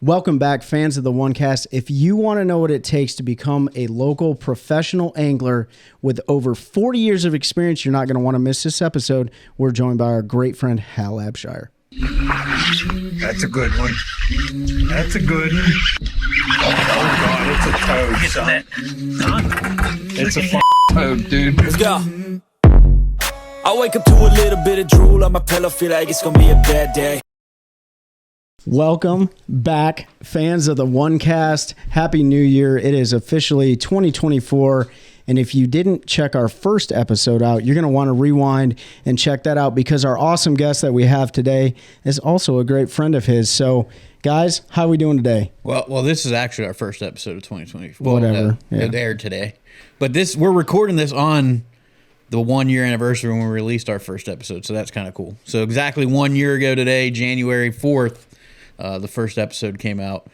Welcome back, fans of the OneCast. If you want to know what it takes to become a local professional angler with over 40 years of experience, you're not going to want to miss this episode. We're joined by our great friend, Hal Abshire. That's a good one. That's a good one. Oh, God, it's a toad, son. It's a toad, dude. Let's go. I wake up to a little bit of drool on my pillow, feel like it's going to be a bad day. Welcome back, fans of the OneCast. Happy New Year. It is officially 2024. And if you didn't check our first episode out, you're going to want to rewind and check that out because our awesome guest that we have today is also a great friend of his. So, guys, how are we doing today? Well, this is actually our first episode of 2024. Whatever. It aired today. But we're recording this on the 1 year anniversary when we released our first episode. So that's kind of cool. So exactly 1 year ago today, January 4th, the first episode came out.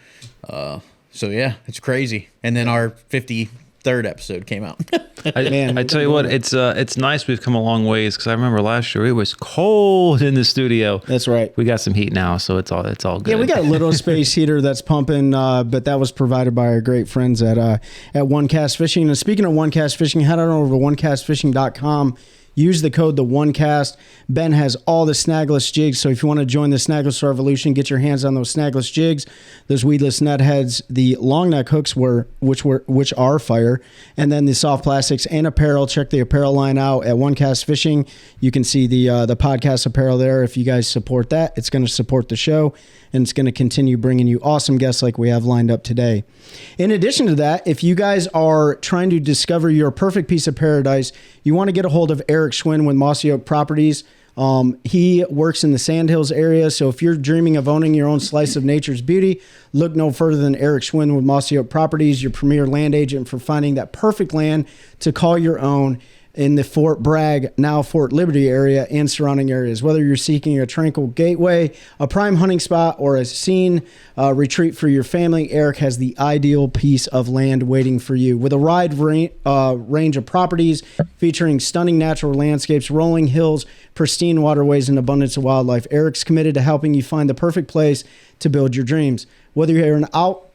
So yeah, it's crazy. And then our 53rd episode came out. I tell you what, it's nice we've come a long ways because I remember last year it was cold in the studio. That's right. We got some heat now, so it's all good. Yeah, we got a little space heater that's pumping, but that was provided by our great friends at OneCast Fishing. And speaking of OneCast Fishing, head on over to OneCastFishing.com. Use the code TheOneCast. Ben has all the snagless jigs, so if you want to join the snagless revolution, get your hands on those snagless jigs, those weedless net heads, the long neck hooks which are fire, and then the soft plastics and apparel. Check the apparel line out at OneCast Fishing. You can see the podcast apparel there. If you guys support that, it's going to support the show, and it's going to continue bringing you awesome guests like we have lined up today. In addition to that, if you guys are trying to discover your perfect piece of paradise, you want to get a hold of Eric Schwinn with Mossy Oak Properties. He works in the Sandhills area, so if you're dreaming of owning your own slice of nature's beauty, look no further than Eric Schwinn with Mossy Oak Properties, your premier land agent for finding that perfect land to call your own in the Fort Bragg, now Fort Liberty area and surrounding areas. Whether you're seeking a tranquil gateway, a prime hunting spot, or a scene retreat for your family, Eric has the ideal piece of land waiting for you. With a wide range of properties featuring stunning natural landscapes, rolling hills, pristine waterways, and abundance of wildlife, Eric's committed to helping you find the perfect place to build your dreams. Whether you're an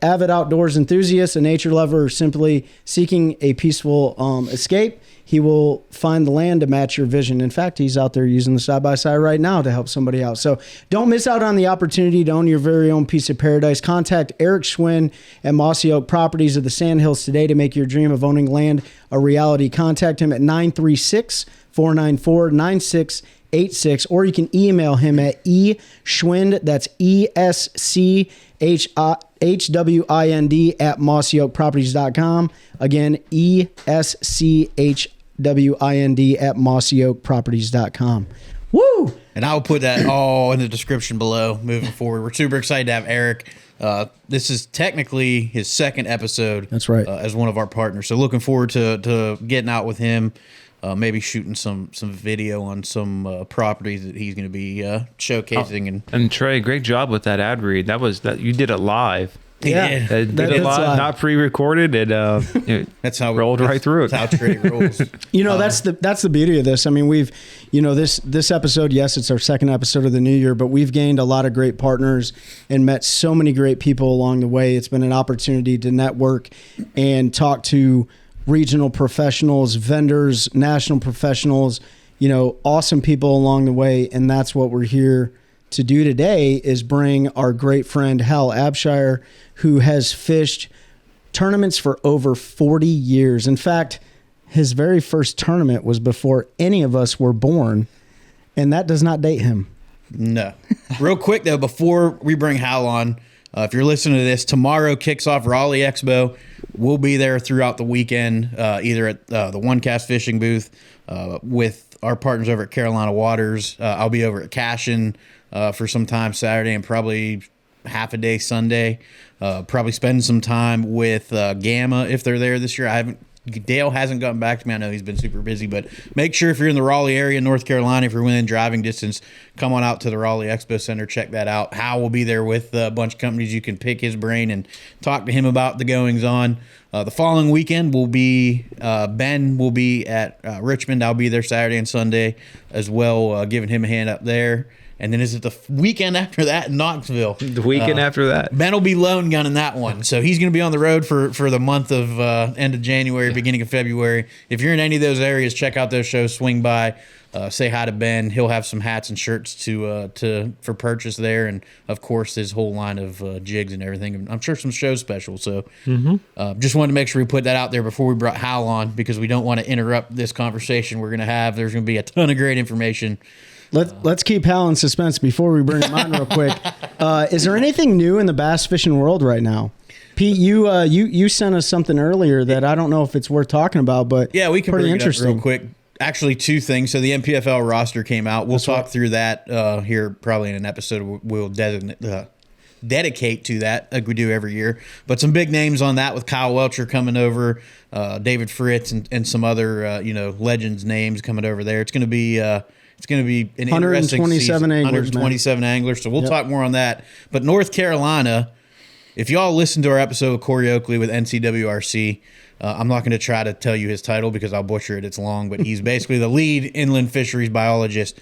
avid outdoors enthusiast, a nature lover, or simply seeking a peaceful escape, he will find the land to match your vision. In fact, he's out there using the side-by-side right now to help somebody out. So don't miss out on the opportunity to own your very own piece of paradise. Contact Eric Schwinn at Mossy Oak Properties of the Sandhills today to make your dream of owning land a reality. Contact him at 936-494-9686, or you can email him at eschwind, that's ESCHWIND at mossyoakproperties.com. Again, ESCHWIND at mossyoakproperties.com. Woo! And I'll put that all in the description below moving forward. We're super excited to have Eric. This is technically his second episode. That's right. As one of our partners. So looking forward to getting out with him. Maybe shooting some video on some properties that he's going to be showcasing. And Trey, great job with that ad read. That you did it live. Yeah, did it live, not pre-recorded. That's how rolled right through it. That's how Trey rolls. That's the beauty of this. I mean, we've, this episode, yes, it's our second episode of the new year, but we've gained a lot of great partners and met so many great people along the way. It's been an opportunity to network and talk to regional professionals, vendors, national professionals, awesome people along the way. And that's what we're here to do today, is bring our great friend Hal Abshire, who has fished tournaments for over 40 years. In fact, his very first tournament was before any of us were born, and that does not date him. No. Real quick, though, before we bring Hal on, if you're listening to this, tomorrow kicks off Raleigh Expo. We'll be there throughout the weekend, either at the OneCast Fishing booth with our partners over at Carolina Waters. I'll be over at Cashin for some time Saturday and probably half a day Sunday. Probably spend some time with Gamma if they're there this year. Dale hasn't gotten back to me. I know he's been super busy, but make sure if you're in the Raleigh area, North Carolina, if you're within driving distance, come on out to the Raleigh Expo Center. Check that out. Hal will be there with a bunch of companies. You can pick his brain and talk to him about the goings on. The following weekend will be Ben will be at Richmond. I'll be there Saturday and Sunday as well, giving him a hand up there. And then is it the weekend after that in Knoxville? The weekend after that. Ben will be lone gunning that one. So he's going to be on the road for the month of end of January, beginning of February. If you're in any of those areas, check out those shows, swing by, say hi to Ben. He'll have some hats and shirts for purchase there. And, of course, his whole line of jigs and everything. And I'm sure some show specials. So just wanted to make sure we put that out there before we brought Hal on, because we don't want to interrupt this conversation we're going to have. There's going to be a ton of great information. Let's keep Hal in suspense before we bring him on real quick. Is there anything new in the bass fishing world right now? Pete, you sent us something earlier that I don't know if it's worth talking about, but yeah, we can pretty bring it up interesting. real quick. Actually, two things. So the MPFL roster came out. We'll talk through that here probably in an episode. We'll dedicate to that like we do every year. But some big names on that with Kyle Welcher coming over, David Fritz, and some other legends names coming over there. It's going to be an interesting season. 127 anglers. So we'll talk more on that. But North Carolina, if y'all listen to our episode with Corey Oakley with NCWRC, I'm not going to try to tell you his title because I'll butcher it. It's long, but he's basically the lead inland fisheries biologist.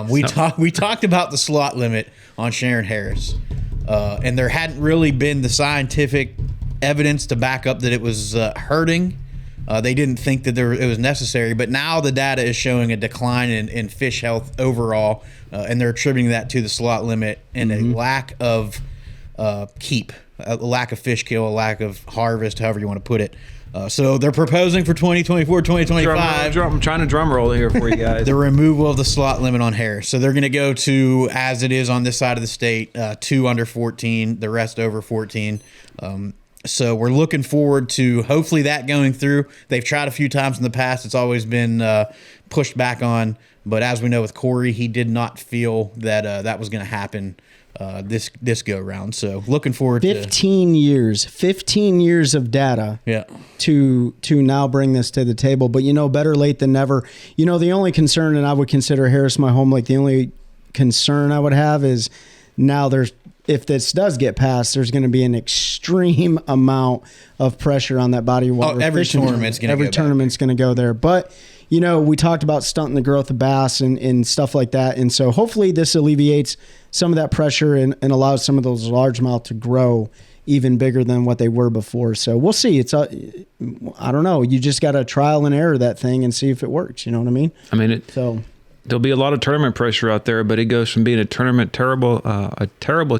We talked about the slot limit on Sharon Harris, and there hadn't really been the scientific evidence to back up that it was hurting. They didn't think that it was necessary, but now the data is showing a decline in fish health overall, and they're attributing that to the slot limit and a lack of keep, a lack of fish kill, a lack of harvest, however you want to put it. So they're proposing for 2024, 2025. I'm trying to drum roll here for you guys. The removal of the slot limit on Harris. So they're going to go to, as it is on this side of the state, 2 under 14, the rest over 14. So we're looking forward to hopefully that going through. They've tried a few times in the past. It's always been pushed back on. But as we know with Corey, he did not feel that that was going to happen this go round. So looking forward 15 years of data to now bring this to the table. But better late than never. The only concern, and I would consider Harris my home lake, the only concern I would have is now if this does get passed, there's going to be an extreme amount of pressure on that body of water. Every tournament's going to go there. But we talked about stunting the growth of bass and stuff like that. And so hopefully this alleviates some of that pressure and allows some of those largemouth to grow even bigger than what they were before. So we'll see. I don't know. You just got to trial and error that thing and see if it works. You know what I mean? There'll be a lot of tournament pressure out there, but it goes from being a terrible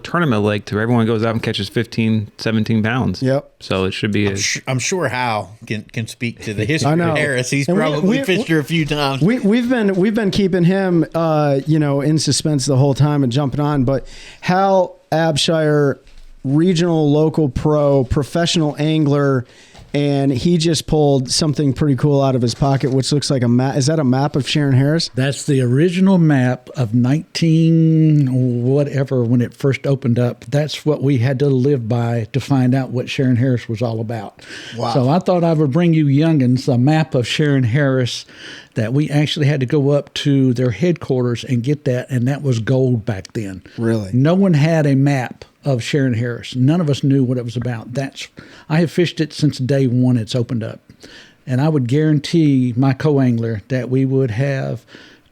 tournament lake to everyone goes out and catches 15, 17 pounds. Yep. So it should be. I'm sure Hal can speak to the history of Harris. He's probably fished her a few times. We've been keeping him, in suspense the whole time and jumping on. But Hal Abshire, regional, local pro, professional angler. And he just pulled something pretty cool out of his pocket, which looks like a map. Is that a map of Sharon Harris? That's the original map of 19 whatever when it first opened up. That's what we had to live by to find out what Sharon Harris was all about. Wow. So I thought I would bring you youngins a map of Sharon Harris that we actually had to go up to their headquarters and get that, and that was gold back then. Really? No one had a map of Sharon Harris. None of us knew what it was about. I have fished it since day one it's opened up. And I would guarantee my co-angler that we would have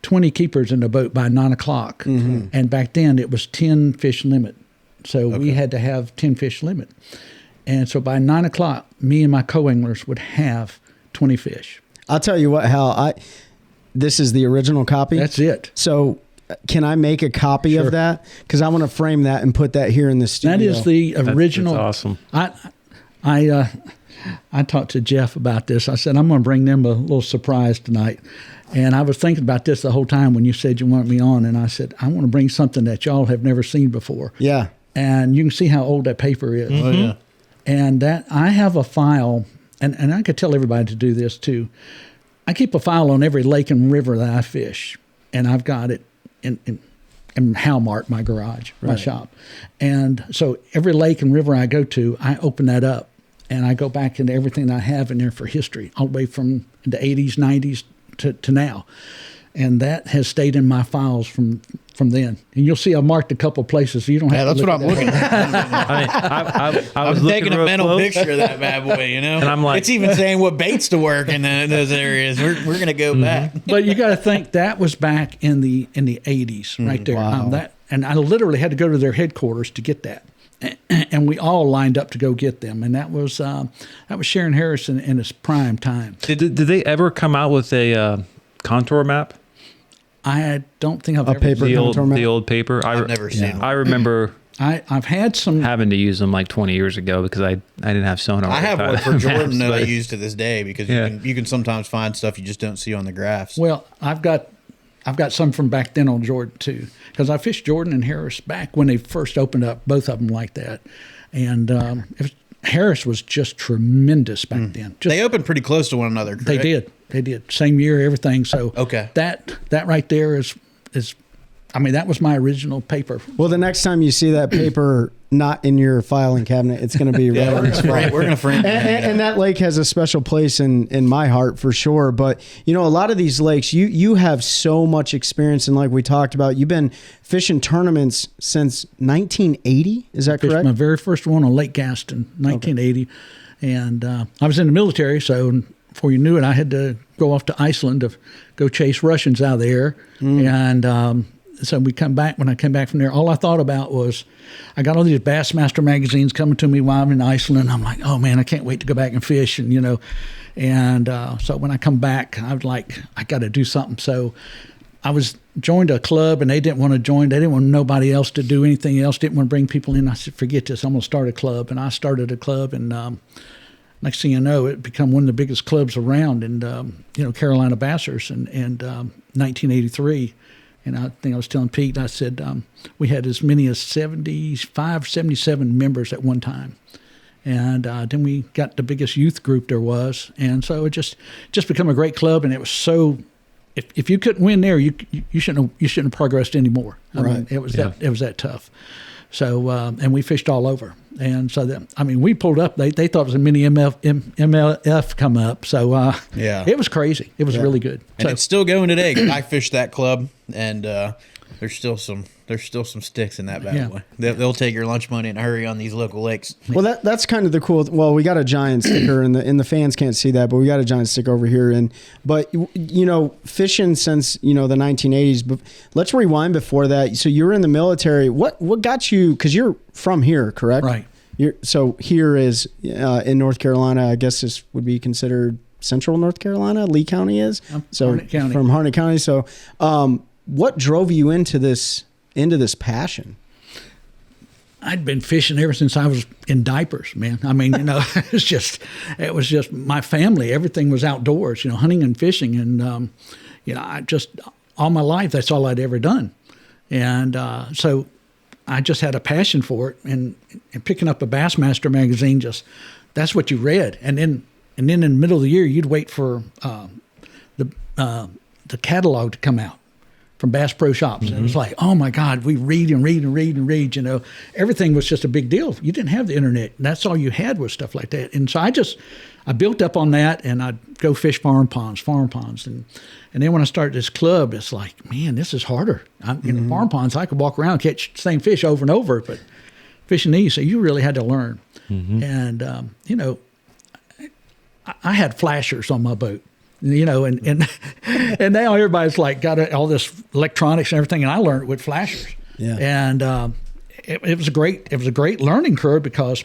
20 keepers in the boat by 9 o'clock. Mm-hmm. And back then it was 10 fish limit. So we had to have 10 fish limit. And so by 9 o'clock, me and my co-anglers would have 20 fish. I'll tell you what, Hal, this is the original copy. That's it. So can I make a copy of that? Because I want to frame that and put that here in the studio. That is the original. That's awesome. I talked to Jeff about this. I said, I'm going to bring them a little surprise tonight. And I was thinking about this the whole time when you said you want me on. And I said, I want to bring something that y'all have never seen before. Yeah. And you can see how old that paper is. Mm-hmm. Oh, yeah. And that I have a file, and I could tell everybody to do this too. I keep a file on every lake and river that I fish. And I've got it in Halmart, my garage, my shop. And so every lake and river I go to, I open that up and I go back into everything I have in there for history, all the way from the 80s, 90s to now. And that has stayed in my files from then. And you'll see I marked a couple places. So you don't have Yeah, to that's what I'm looking at. I mean, I was I'm looking taking a real mental close. picture of that bad boy, you know? And I'm like- it's even saying what baits to work in those areas. We're going to go back. But you got to think that was back in the 80s right there. Wow. And I literally had to go to their headquarters to get that. And we all lined up to go get them. And that was Sharon Harris in his prime time. Did they ever come out with a contour map? I don't think I've A ever paper contour map? The old paper. I've never seen them. I remember I've had some. having to use them like 20 years ago because I didn't have sonar. I have with one for Jordan that I maps, use to this day because Yeah. you can sometimes find stuff you just don't see on the graphs. Well, I've got some from back then on Jordan too, because I fished Jordan and Harris back when they first opened up, both of them like that, and Harris was just tremendous back then. Just, They opened pretty close to one another, correct? They did same year, everything. So Okay. that right there is. I mean, that was my original paper. Well, the next time you see that paper not in your filing cabinet, it's going to be right on its front. We're going to frame it. And that lake has a special place in my heart for sure. But, you know, a lot of these lakes, you have so much experience. And like we talked about, you've been fishing tournaments since 1980. Is that Fished correct? my very first one on Lake Gaston, 1980. And I was in the military, so before you knew it, I had to go off to Iceland to go chase Russians out there. And so when I came back from there, all I thought about was I got all these Bassmaster magazines coming to me while I'm in Iceland. I'm like, oh man, I can't wait to go back and fish. And, you know, so when I come back, I was like, I got to do something. So I joined a club and they didn't want to join. They didn't want nobody else to do anything else. Didn't want to bring people in. I said, forget this. I'm going to start a club. And I started a club, and next thing you know, it became one of the biggest clubs around, and Carolina Bassers in 1983. And I think I was telling Pete, I said we had as many as 75, 77 members at one time. And then we got the biggest youth group there was. And so it just become a great club. And it was so, if you couldn't win there, you shouldn't have progressed anymore. I mean, it was that tough. So, and we fished all over. And so, we pulled up. They thought it was a mini MLF come up. So, it was crazy. It was really good. And So, it's still going today. I fished that club, and there's still some sticks in that bad boy. They'll take your lunch money in a hurry on these local lakes. Well, that's kind of the cool. Well, we got a giant sticker, and the fans can't see that, but we got a giant sticker over here. But fishing since the 1980s. But let's rewind before that. So you were in the military. What got you? Because you're from here, correct? Right. So here is in North Carolina. I guess this would be considered Central North Carolina. Lee County is. Harnett County. From Harnett County. So, what drove you into this passion? I'd been fishing ever since I was in diapers, man. I mean, it was just my family. Everything was outdoors, hunting and fishing. And, I just, all my life, that's all I'd ever done. And so I just had a passion for it. And picking up a Bassmaster magazine, that's what you read. And then in the middle of the year, you'd wait for the catalog to come out from Bass Pro Shops. And it was like, oh my God, we read and read and read and read, everything was just a big deal. You didn't have the internet. That's all you had was stuff like that. And so I built up on that, and I'd go fish farm ponds. And then when I started this club, it's like, man, this is harder. Farm ponds, I could walk around and catch the same fish over and over, but fishing these, so you really had to learn. And, I had flashers on my boat. And now everybody's like got all this electronics and everything, and I learned it with flashers. Yeah. And it was a great learning curve, because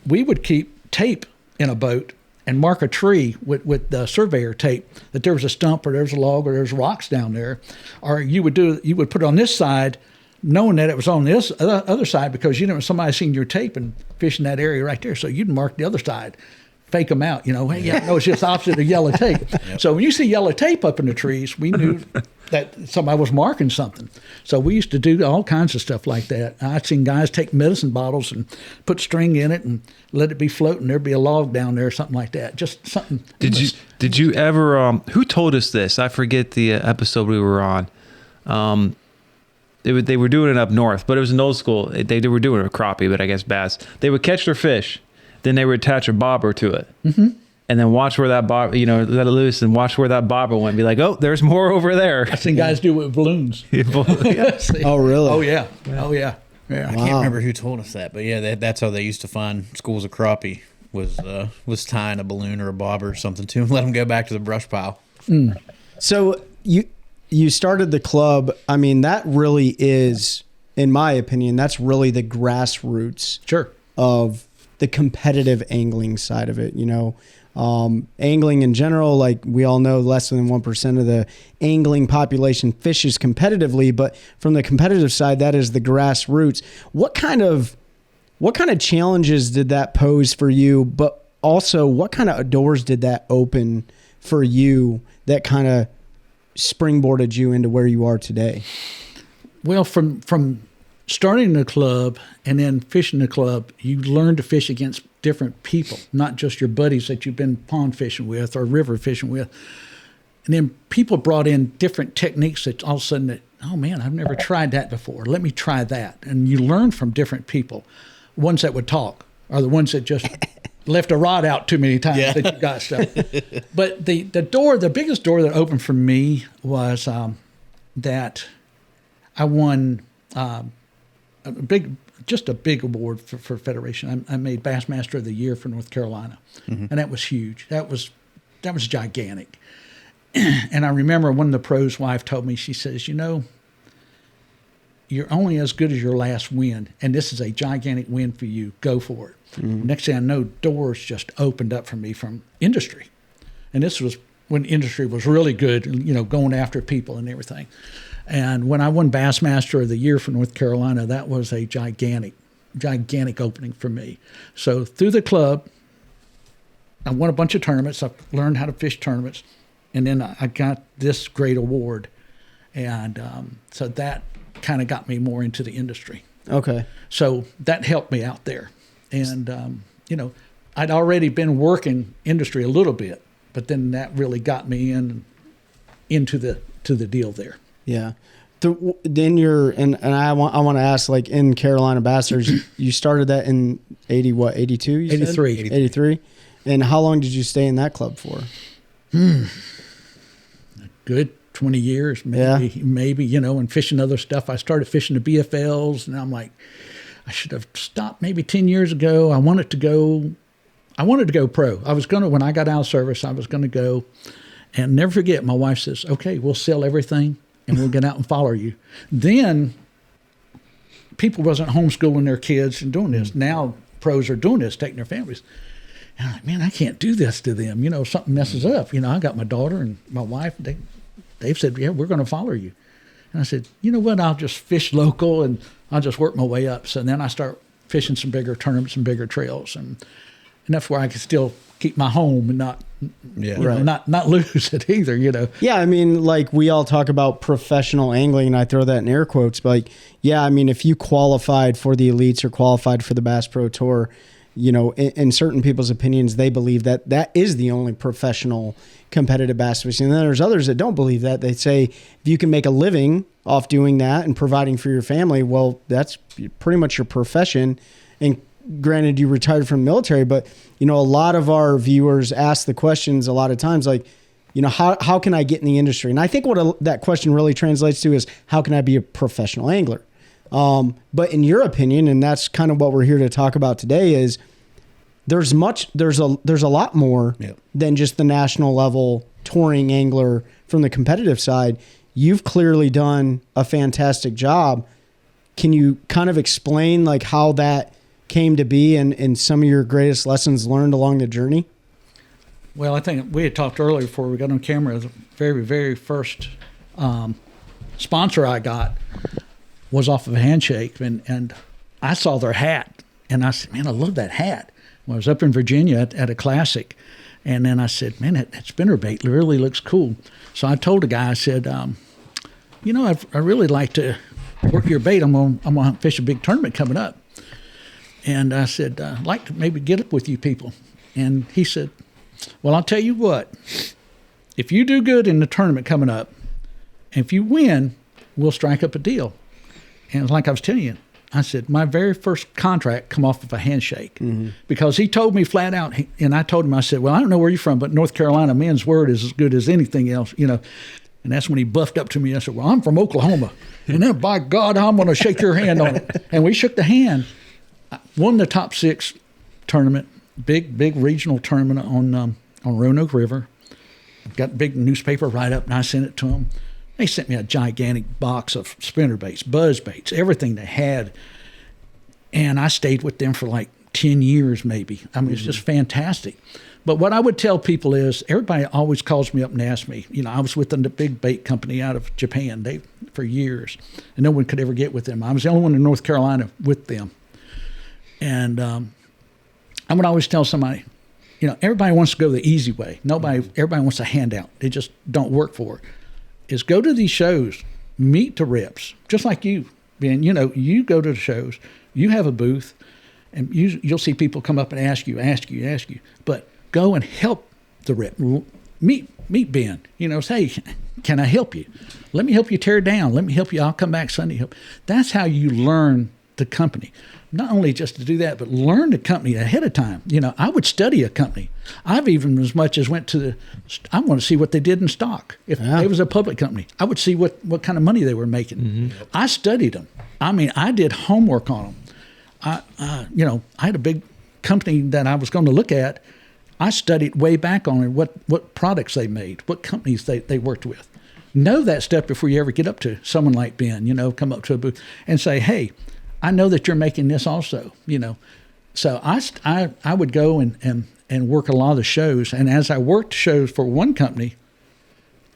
we would keep tape in a boat and mark a tree with the surveyor tape that there was a stump or there was a log or there's rocks down there, or you would put it on this side, knowing that it was on this other side, because somebody seen your tape and fishing that area right there, so you'd mark the other side. Fake them out, hey, it's just opposite of yellow tape. Yep. So when you see yellow tape up in the trees, we knew that somebody was marking something. So we used to do all kinds of stuff like that. I'd seen guys take medicine bottles and put string in it and let it be floating. There'd be a log down there or something like that. Just something. Did you ever? Who told us this? I forget the episode we were on. They were doing it up north, but it was an old school. They were doing it with crappie, but I guess bass. They would catch their fish. Then they would attach a bobber to it. and then watch where that bob, let it loose and watch where that bobber went. Be like, oh, there's more over there. I've seen guys do it with balloons. Oh, really? Oh, yeah. Oh, yeah. Yeah. I can't remember who told us that, but yeah, that's how they used to find schools of crappie was tying a balloon or a bobber or something to them, let them go back to the brush pile. So you started the club. I mean, that really is, in my opinion, that's really the grassroots Sure. of the competitive angling side of it. Angling in general, like we all know, less than 1% of the angling population fishes competitively, but from the competitive side, that is the grassroots. What kind of challenges did that pose for you? But also, what kind of doors did that open for you that kind of springboarded you into where you are today? Well, from starting the club and then fishing the club, you learn to fish against different people, not just your buddies that you've been pond fishing with or river fishing with. And then people brought in different techniques that all of a sudden, oh man, I've never tried that before. Let me try that. And you learn from different people. Ones that would talk are the ones that just left a rod out too many times that you got stuff. But the biggest door that opened for me was that I won a big award for Federation. I made Bassmaster of the Year for North Carolina, and that was huge. That was gigantic. And I remember when the pro's wife told me, she says, you're only as good as your last win, and this is a gigantic win for you. Go for it. Next thing I know, doors just opened up for me from industry. And this was when industry was really good, going after people and everything. And when I won Bassmaster of the Year for North Carolina, that was a gigantic opening for me. So through the club, I won a bunch of tournaments. I learned how to fish tournaments. And then I got this great award. And so that kind of got me more into the industry. Okay. So that helped me out there. And, I'd already been working industry a little bit, but then that really got me into the deal there. Yeah. Then I want to ask, like, in Carolina Bastards, you started that in 82? 83. 83. And how long did you stay in that club for? Good 20 years, maybe, and fishing other stuff. I started fishing the BFLs, and I'm like, I should have stopped maybe 10 years ago. I wanted to go pro. When I got out of service, I was going to go. And never forget, my wife says, okay, we'll sell everything and we'll get out and follow you. Then people wasn't homeschooling their kids and doing this. Now pros are doing this, taking their families. And I'm like, man, I can't do this to them. Something messes up. I got my daughter and my wife. They've said, yeah, we're going to follow you. And I said, you know what? I'll just fish local and I'll just work my way up. So then I start fishing some bigger tournaments and bigger trails. And that's where I can still keep my home and not lose it either, Yeah, I mean, like, we all talk about professional angling, and I throw that in air quotes, but like, yeah, I mean, if you qualified for the elites or qualified for the Bass Pro Tour, in certain people's opinions, they believe that is the only professional competitive bass fishing. And then there's others that don't believe that. They say, if you can make a living off doing that and providing for your family, well, that's pretty much your profession. And granted, you retired from the military, but a lot of our viewers ask the questions a lot of times, like, how can I get in the industry? And I think what that question really translates to is, how can I be a professional angler? But in your opinion, and that's kind of what we're here to talk about today, is there's a lot more than just the national level touring angler from the competitive side. You've clearly done a fantastic job. Can you kind of explain, like, how that came to be and some of your greatest lessons learned along the journey? Well, I think we had talked earlier before we got on camera. The very, very first sponsor I got was off of a handshake, and I saw their hat, and I said, man, I love that hat. Well, I was up in Virginia at a classic, and then I said, man, that spinnerbait really looks cool. So I told the guy, I said, I really like to work your bait. I'm gonna fish a big tournament coming up. And I said, I'd like to maybe get up with you people. And he said, well, I'll tell you what, if you do good in the tournament coming up, and if you win, we'll strike up a deal. And like I was telling you, I said, my very first contract come off of a handshake because he told me flat out, and I told him, I said, well, I don't know where you're from, but North Carolina, men's word is as good as anything else, you know. And that's when he buffed up to me. I said, well, I'm from Oklahoma. And then, by God, I'm going to shake your hand on it. And we shook the hand. I won the top 6 tournament, big regional tournament on Roanoke River. Got a big newspaper write-up, and I sent it to them. They sent me a gigantic box of spinner baits, buzz baits, everything they had. And I stayed with them for like 10 years maybe. I mean, it's just fantastic. But what I would tell people is everybody always calls me up and asks me. You know, I was with the big bait company out of Japan for years, and no one could ever get with them. I was the only one in North Carolina with them. And I would always tell somebody, you know, everybody wants to go the easy way. Everybody wants a handout. They just don't work for it. Is go to these shows, meet the reps, just like you, Ben. You know, you go to the shows, you have a booth, and you'll see people come up and ask you. But go and help the rep. Meet Ben. You know, say, can I help you? Let me help you tear down. Let me help you. I'll come back Sunday. That's how you learn the company. Not only just to do that, but learn the company ahead of time. You know, I would study a company. I've even as much as went to I want to see what they did in stock. If it was a public company, I would see what kind of money they were making. I studied them. I mean, I did homework on them. I had a big company that I was going to look at. I studied way back on it, what products they made, what companies they worked with. Know that stuff before you ever get up to someone like Ben, you know, come up to a booth and say, hey, I know that you're making this also, you know. So I would go and work a lot of the shows. And as I worked shows for one company,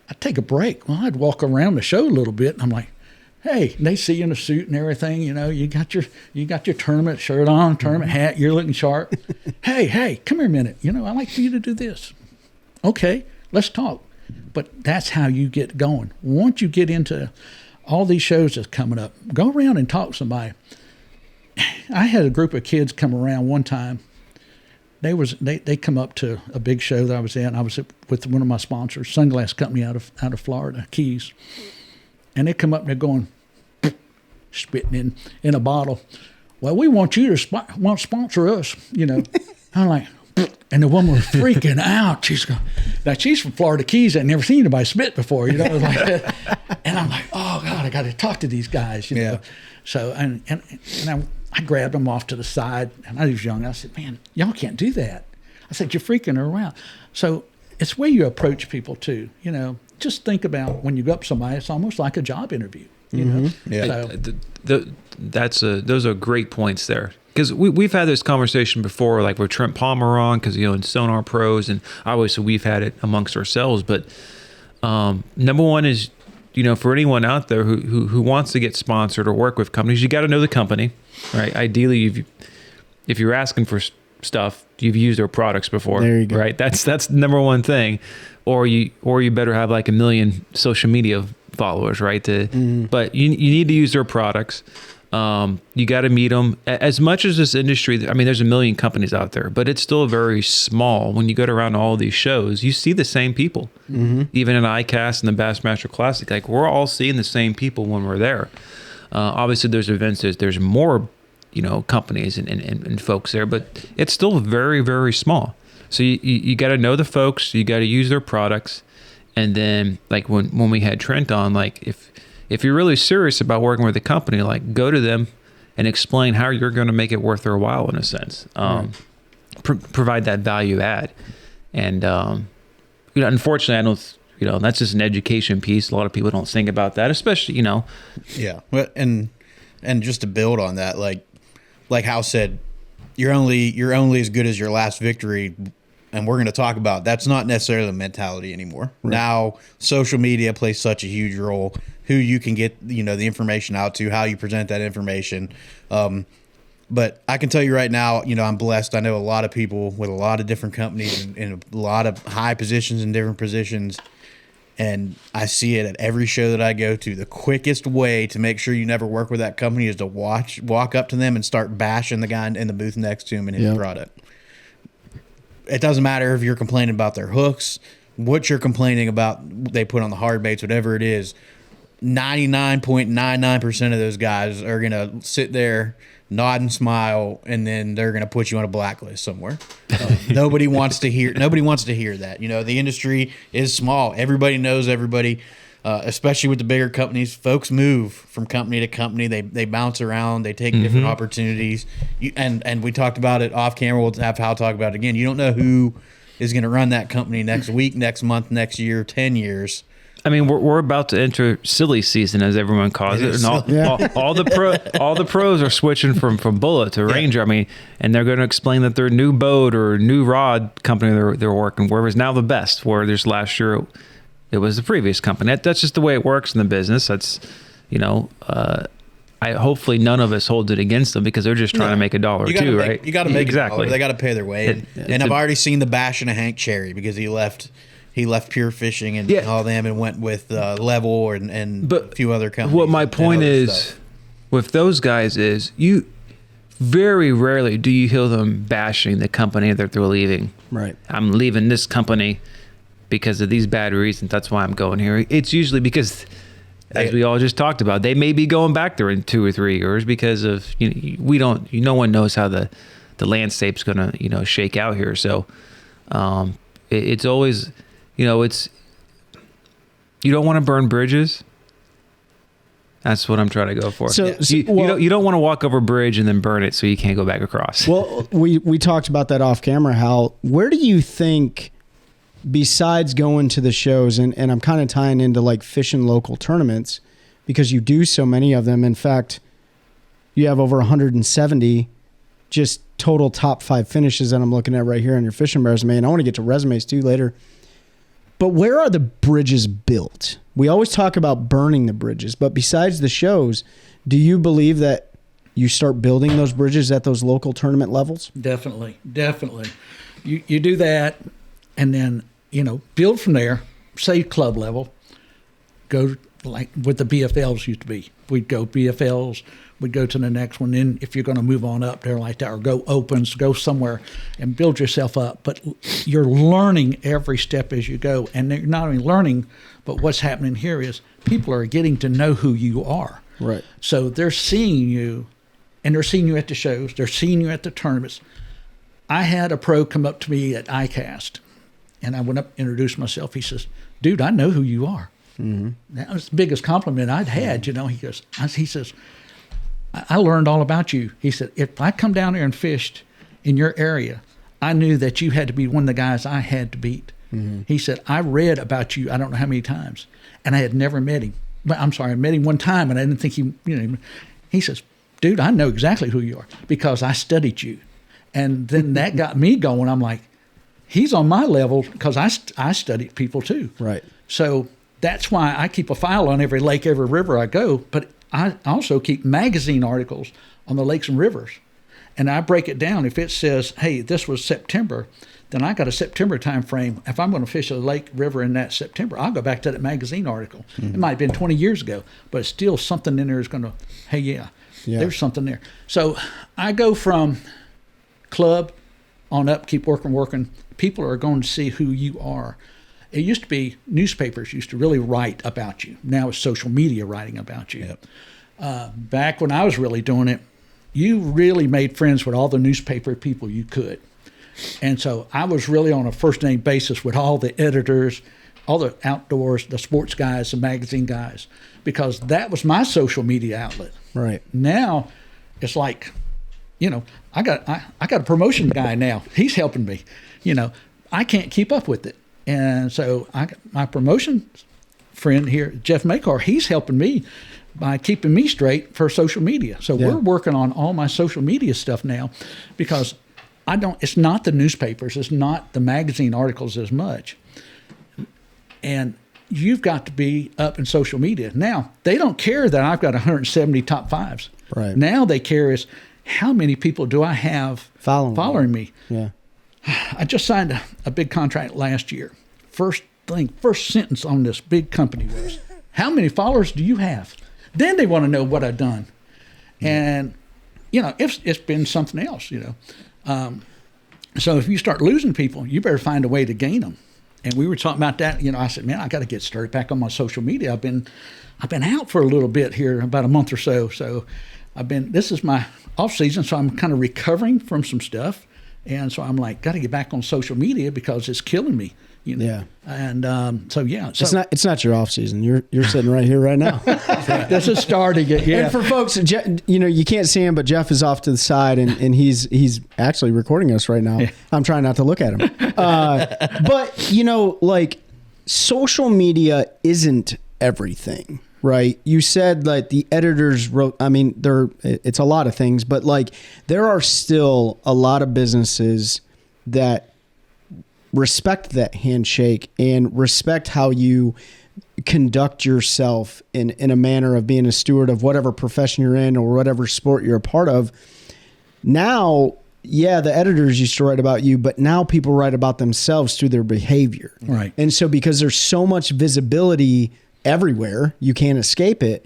I'd take a break. Well, I'd walk around the show a little bit. And I'm like, hey, they see you in a suit and everything. You know, you got your tournament shirt on, tournament hat. You're looking sharp. Hey, come here a minute. You know, I'd like for you to do this. Okay, let's talk. But that's how you get going. Once you get into all these shows that's coming up, go around and talk to somebody. I had a group of kids come around one time. They come up to a big show that I was at. I was with one of my sponsors, sunglass company out of Florida, Keys. And they come up and they're going, spitting in a bottle. Well, we want you to sponsor us, you know. I'm like, and the woman was freaking out. She's from Florida Keys. I'd never seen anybody spit before, you know. Like that. And I'm like, oh God, I got to talk to these guys, you know. So and I grabbed them off to the side, and I was young. I said, man, y'all can't do that. I said, you're freaking her around. So it's where you approach people too, you know. Just think about when you go up to somebody, it's almost like a job interview, you know. Yeah. So, those are great points there. Because we've had this conversation before, like with Trent Palmer on, because, you know, in Sonar Pros, and obviously we've had it amongst ourselves. But number one is, you know, for anyone out there who wants to get sponsored or work with companies, you got to know the company, right? Ideally, if you're asking for stuff, you've used their products before, there you go. Right? That's the number one thing. Or you better have like 1 million social media followers, right? But you need to use their products. You got to meet them. As much as this industry, I mean, there's 1 million companies out there, but it's still very small. When you go around all these shows, you see the same people. Even in ICAST and the Bassmaster Classic, like we're all seeing the same people when we're there. Obviously, there's events. There's more, you know, companies and folks there, but it's still very, very small. So you got to know the folks. You got to use their products, and then like when we had Trent on, like if you're really serious about working with a company, like go to them and explain how you're going to make it worth their while in a sense. Provide that value add. And, you know, unfortunately I don't, you know, that's just an education piece. A lot of people don't think about that, especially, you know. Yeah. And just to build on that, like Hal said, you're only as good as your last victory. And we're going to talk about that's not necessarily the mentality anymore. Right. Now, social media plays such a huge role. Who you can get, you know, the information out to, how you present that information. But I can tell you right now, you know, I'm blessed. I know a lot of people with a lot of different companies and a lot of high positions in different positions. And I see it at every show that I go to. The quickest way to make sure you never work with that company is to walk up to them and start bashing the guy in the booth next to him and his product. It doesn't matter if you're complaining about their hooks, what you're complaining about they put on the hard baits, whatever it is. 99.99% of those guys are going to sit there, nod and smile, and then they're going to put you on a blacklist somewhere. Nobody wants to hear that. You know, the industry is small. Everybody knows everybody, especially with the bigger companies. Folks move from company to company. They bounce around. They take different opportunities. And we talked about it off camera. We'll have Hal talk about it again. You don't know who is going to run that company next week, next month, next year, 10 years. I mean, we're about to enter silly season, as everyone calls it, and all the pros are switching from Bullet to Ranger. I mean, and they're going to explain that their new boat or new rod company they're working with is now the best. Where there's last year it was the previous company. That's just the way it works in the business. That's, you know, hopefully none of us hold it against them because they're just trying to make $1 or two, right? You got to make exactly. They got to pay their way. And I've already seen the bashing of Hank Cherry because he left Pure Fishing and all them and went with Level and a few other companies. What my point is with those guys is you very rarely do you hear them bashing the company that they're leaving. Right. I'm leaving this company because of these bad reasons. That's why I'm going here. It's usually because, as we all just talked about, they may be going back there in 2 or 3 years because of, no one knows how the landscape's going to, shake out here. So it's always, you don't want to burn bridges. That's what I'm trying to go for. So you don't want to walk over a bridge and then burn it so you can't go back across. Well, we talked about that off camera, Hal. Where do you think, besides going to the shows, and I'm kind of tying into like fishing local tournaments because you do so many of them. In fact, you have over 170 just total top 5 finishes that I'm looking at right here on your fishing resume. And I want to get to resumes too later. But where are the bridges built? We always talk about burning the bridges, but besides the shows, do you believe that you start building those bridges at those local tournament levels? Definitely. You do that, and then, build from there, say club level, go like what the BFLs used to be. We'd go BFLs, we'd go to the next one. Then if you're going to move on up there like that, or go opens, go somewhere and build yourself up. But you're learning every step as you go. And you're not only learning, but what's happening here is people are getting to know who you are. Right. So they're seeing you, and they're seeing you at the shows. They're seeing you at the tournaments. I had a pro come up to me at ICAST, and I went up and introduced myself. He says, "Dude, I know who you are." Mm-hmm. That was the biggest compliment I'd had. He says, "I learned all about you." He said, "If I come down there and fished in your area, I knew that you had to be one of the guys I had to beat." Mm-hmm. He said, "I read about you, I don't know how many times, and I had never met him. But I met him one time, and I didn't think he, He says, "Dude, I know exactly who you are because I studied you." And then that got me going. I'm like, he's on my level because I studied people too. Right. So that's why I keep a file on every lake, every river I go. But I also keep magazine articles on the lakes and rivers. And I break it down. If it says, hey, this was September, then I got a September time frame. If I'm going to fish a lake, river in that September, I'll go back to that magazine article. Mm-hmm. It might have been 20 years ago, but it's still something in there is going to, hey, there's something there. So I go from club on up, keep working. People are going to see who you are. It used to be newspapers used to really write about you. Now it's social media writing about you. Yep. Back when I was really doing it, you really made friends with all the newspaper people you could. And so I was really on a first-name basis with all the editors, all the outdoors, the sports guys, the magazine guys, because that was my social media outlet. Right. Now it's like, I got a promotion guy now. He's helping me. I can't keep up with it. And so I got my promotion friend here, Jeff Makar, he's helping me by keeping me straight for social media. So we're working on all my social media stuff now because it's not the newspapers, it's not the magazine articles as much. And you've got to be up in social media. Now, they don't care that I've got 170 top 5s. Right. Now they care is how many people do I have following me? Yeah. I just signed a big contract last year. First sentence on this big company was, how many followers do you have? Then they want to know what I've done. And, it's been something else, So if you start losing people, you better find a way to gain them. And we were talking about that. I said, man, I got to get started back on my social media. I've been out for a little bit here, about a month or so. So this is my off season. So I'm kind of recovering from some stuff. And so I'm like, got to get back on social media because it's killing me. Yeah. And so it's not your off season. You're sitting right here right now. This is starting it. Yeah. And for folks, you can't see him, but Jeff is off to the side and he's actually recording us right now. Yeah. I'm trying not to look at him. But like social media isn't everything, right? You said like the editors wrote, it's a lot of things, but like there are still a lot of businesses that respect that handshake and respect how you conduct yourself in a manner of being a steward of whatever profession you're in or whatever sport you're a part of. Now, yeah, the editors used to write about you, but now people write about themselves through their behavior. Right. And so because there's so much visibility everywhere, you can't escape it.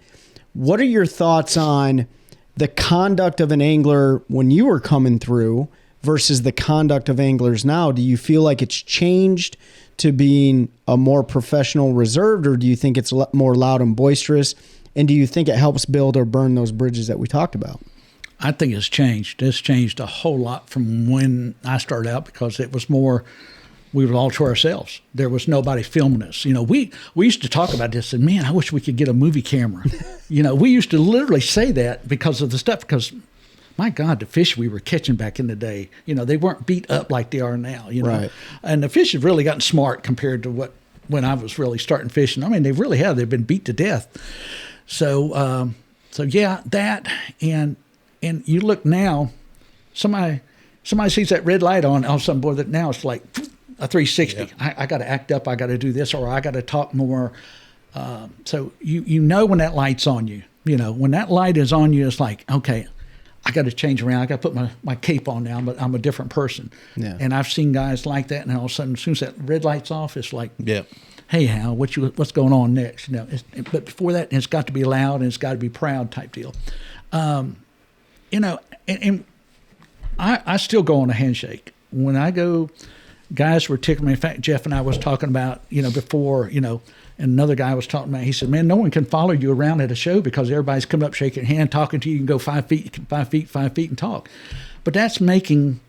What are your thoughts on the conduct of an angler when you were coming through versus the conduct of anglers now? Do you feel like it's changed to being a more professional, reserved, or do you think it's more loud and boisterous? And do you think it helps build or burn those bridges that we talked about? I think it's changed. It's changed a whole lot from when I started out because it was more, we were all to ourselves. There was nobody filming us. We used to talk about this and, man, I wish we could get a movie camera. We used to literally say that because of the stuff, because my God, the fish we were catching back in the day, they weren't beat up like they are now, Right. And the fish have really gotten smart compared to when I was really starting fishing. They really have. They've been beat to death. So yeah, that, and you look now, somebody sees that red light on, all of a sudden, boy, that now it's like a 360. Yep. I got to act up. I got to do this, or I got to talk more. So when that light's on you, when that light is on you, it's like, okay, I got to change around. I got to put my cape on now, but I'm a different person. Yeah. And I've seen guys like that, and all of a sudden, as soon as that red light's off, it's like, yep. Hey, Hal, what's going on next? But before that, it's got to be loud and it's got to be proud type deal. And I still go on a handshake. When I go, guys were tickling me. In fact, Jeff and I was talking about, before, and another guy was talking about, he said, man, no one can follow you around at a show because everybody's coming up, shaking your hand, talking to you. You can go 5 feet and talk. But that's making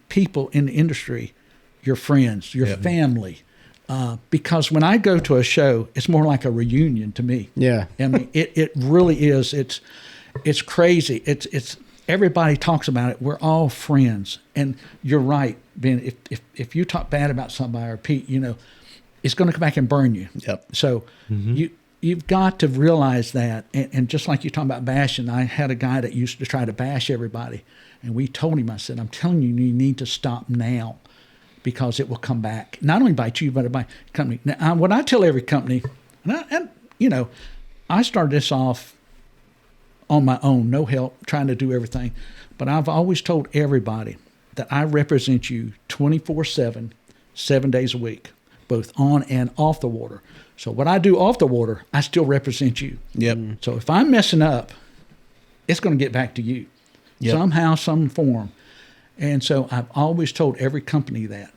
people in the industry your friends, your family. Because when I go to a show, it's more like a reunion to me. Yeah. It really is. It's crazy. It's everybody talks about it. We're all friends. And you're right, Ben. If you talk bad about somebody or Pete, it's going to come back and burn you. Yep. So you've got to realize that. And just like you're talking about bashing, I had a guy that used to try to bash everybody. And we told him, I said, I'm telling you, you need to stop now because it will come back. Not only by you, but by company. Now, what I tell every company, I started this off on my own, no help, trying to do everything. But I've always told everybody that I represent you 24/7, 7 days a week, both on and off the water. So what I do off the water, I still represent you. Yep. So if I'm messing up, it's going to get back to you. Yep. Somehow, some form. And so I've always told every company that.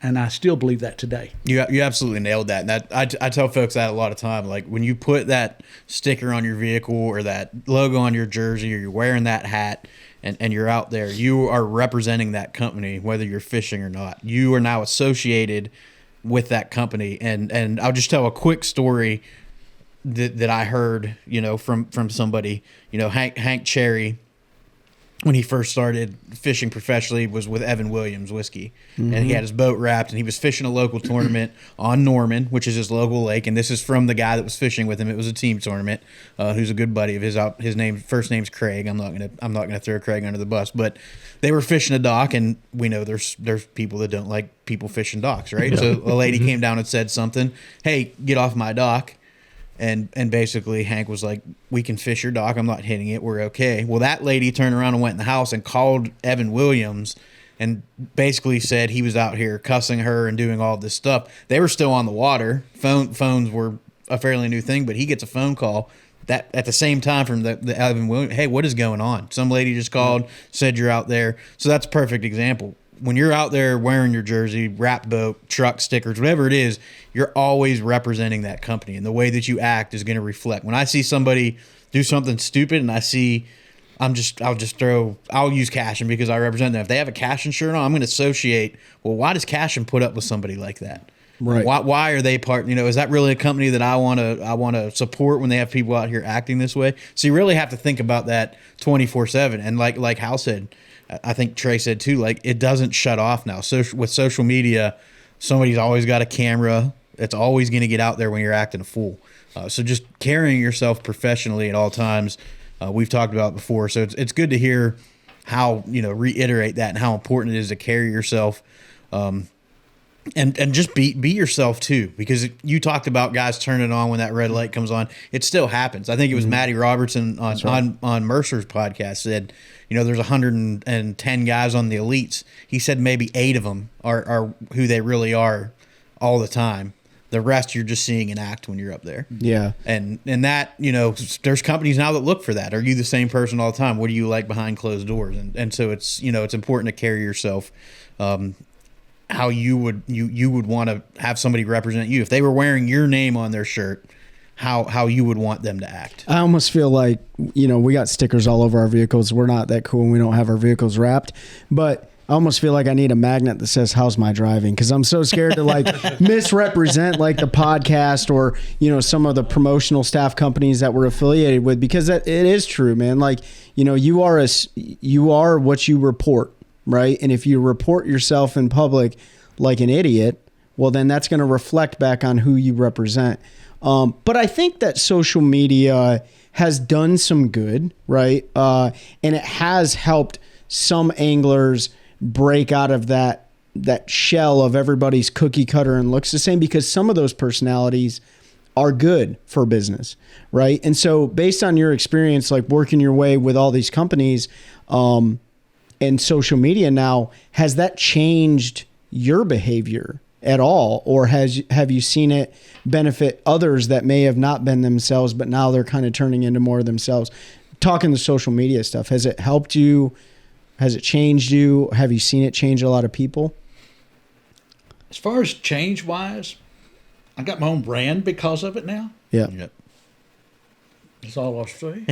And I still believe that today. You absolutely nailed that. And I tell folks that a lot of time. Like when you put that sticker on your vehicle or that logo on your jersey or you're wearing that hat and you're out there, you are representing that company, whether you're fishing or not. You are now associated with that company. And I'll just tell a quick story that I heard, from somebody, Hank Cherry, when he first started fishing professionally, was with Evan Williams Whiskey. Mm-hmm. And he had his boat wrapped, and he was fishing a local tournament on Norman, which is his local lake. And this is from the guy that was fishing with him. It was a team tournament, who's a good buddy of his. His first name's Craig. I'm not gonna throw Craig under the bus, but they were fishing a dock, and we know there's people that don't like people fishing docks, right? So a lady came down and said something. Hey, get off my dock. And basically Hank was like, we can fish your dock. I'm not hitting it. We're okay. Well, that lady turned around and went in the house and called Evan Williams and basically said he was out here cussing her and doing all this stuff. They were still on the water. Phones were a fairly new thing, but he gets a phone call that at the same time from the Evan Williams. Hey, what is going on? Some lady just called, said you're out there. So that's a perfect example. when you're out there wearing your jersey, wrap boat, truck stickers, whatever it is, you're always representing that company, and the way that you act is going to reflect. When I see somebody do something stupid and I'll use Cashin because I represent them. If they have a Cashin shirt on, I'm going to associate, well, why does Cashin put up with somebody like that? Right. Why are they part? Is that really a company that I want to support when they have people out here acting this way? So you really have to think about that 24/7. And like Hal said, I think Trey said too, like, it doesn't shut off now. So with social media, somebody's always got a camera. It's always going to get out there when you're acting a fool. So just carrying yourself professionally at all times. We've talked about it before. So it's good to hear how, reiterate that and how important it is to carry yourself. And just be yourself too, because you talked about guys turning on when that red light comes on. It still happens. I think it was Matty Robertson on Mercer's podcast said, there's 110 guys on the elites. He said maybe 8 of them are who they really are all the time. The rest you're just seeing an act when you're up there. Yeah. And that, there's companies now that look for that. Are you the same person all the time? What do you like behind closed doors? And so it's, it's important to carry yourself how you would want to have somebody represent you. If they were wearing your name on their shirt, how you would want them to act. I almost feel like, we got stickers all over our vehicles. We're not that cool and we don't have our vehicles wrapped, but I almost feel like I need a magnet that says, how's my driving? Because I'm so scared to misrepresent the podcast or, some of the promotional staff companies that we're affiliated with, because it is true, man. You are what you report, right? And if you report yourself in public like an idiot, well, then that's going to reflect back on who you represent. But I think that social media has done some good, right? And it has helped some anglers break out of that shell of everybody's cookie cutter and looks the same, because some of those personalities are good for business, right? And so based on your experience, working your way with all these companies and social media now, has that changed your behavior at all? Or have you seen it benefit others that may have not been themselves, but now they're kind of turning into more of themselves? Talking the social media stuff, has it helped you? Has it changed you? Have you seen it change a lot of people? As far as change-wise, I got my own brand because of it now. Yeah. Yep. That's all I'll say.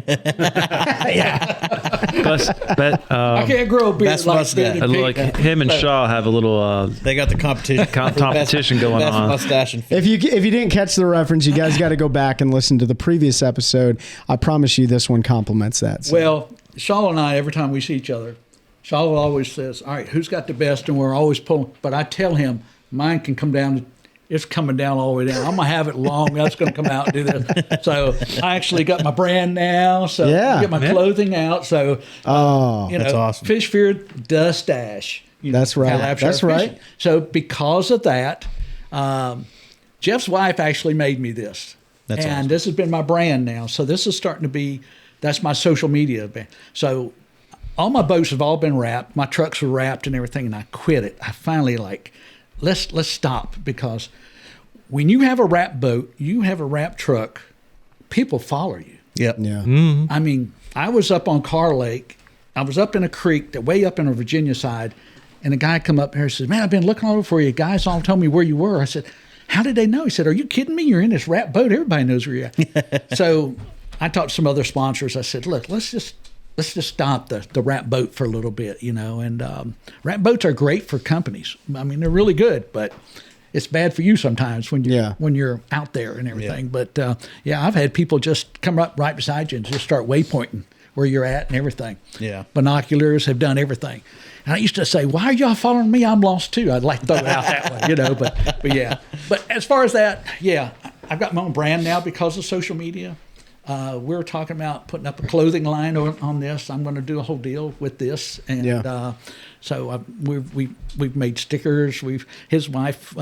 Plus, I can't grow a beard best mustache. like him and Shaw have a little They got the competition competition going best on. mustache and If you didn't catch the reference, you guys got to go back and listen to the previous episode. I promise you this one complements that. So. Well, Shaw and I, every time we see each other, Shaw always says, all right, who's got the best? And we're always pulling. But I tell him, mine can come down. It's coming down all the way down. I'm going to have it long. That's going to come out and do this. So I actually got my brand now. So I get my clothing out. So, that's awesome. Fish Fear Dustache. That's right. Hal Abshire That's right. Fishing. So because of that, Jeff's wife actually made me this. That's and awesome. this has been my brand now. So this is starting to be, that's my social media brand. So all my boats have all been wrapped. My trucks were wrapped and everything, and I quit it. I finally let's stop, because when you have a wrapped boat, you have a wrapped truck, people follow you. Yep. Yeah. I mean, I was up on Carr Lake. I was up in a creek way up in the Virginia side, and a guy come up here and says, man, I've been looking all over for you. Guys all told me where you were. I said, how did they know? He said, are you kidding me? You're in this wrapped boat. Everybody knows where you're at. So I talked to some other sponsors. I said, look, let's just stop the wrap boat for a little bit, and wrap boats are great for companies. I mean, they're really good, but it's bad for you sometimes when you're out there and everything. Yeah. But I've had people just come up right beside you and just start waypointing where you're at and everything. Yeah. Binoculars have done everything. And I used to say, why are y'all following me? I'm lost too. I'd like to throw it out that way, but yeah. But as far as that, I've got my own brand now because of social media. We're talking about putting up a clothing line on this. I'm going to do a whole deal with this, and so we've made stickers. His wife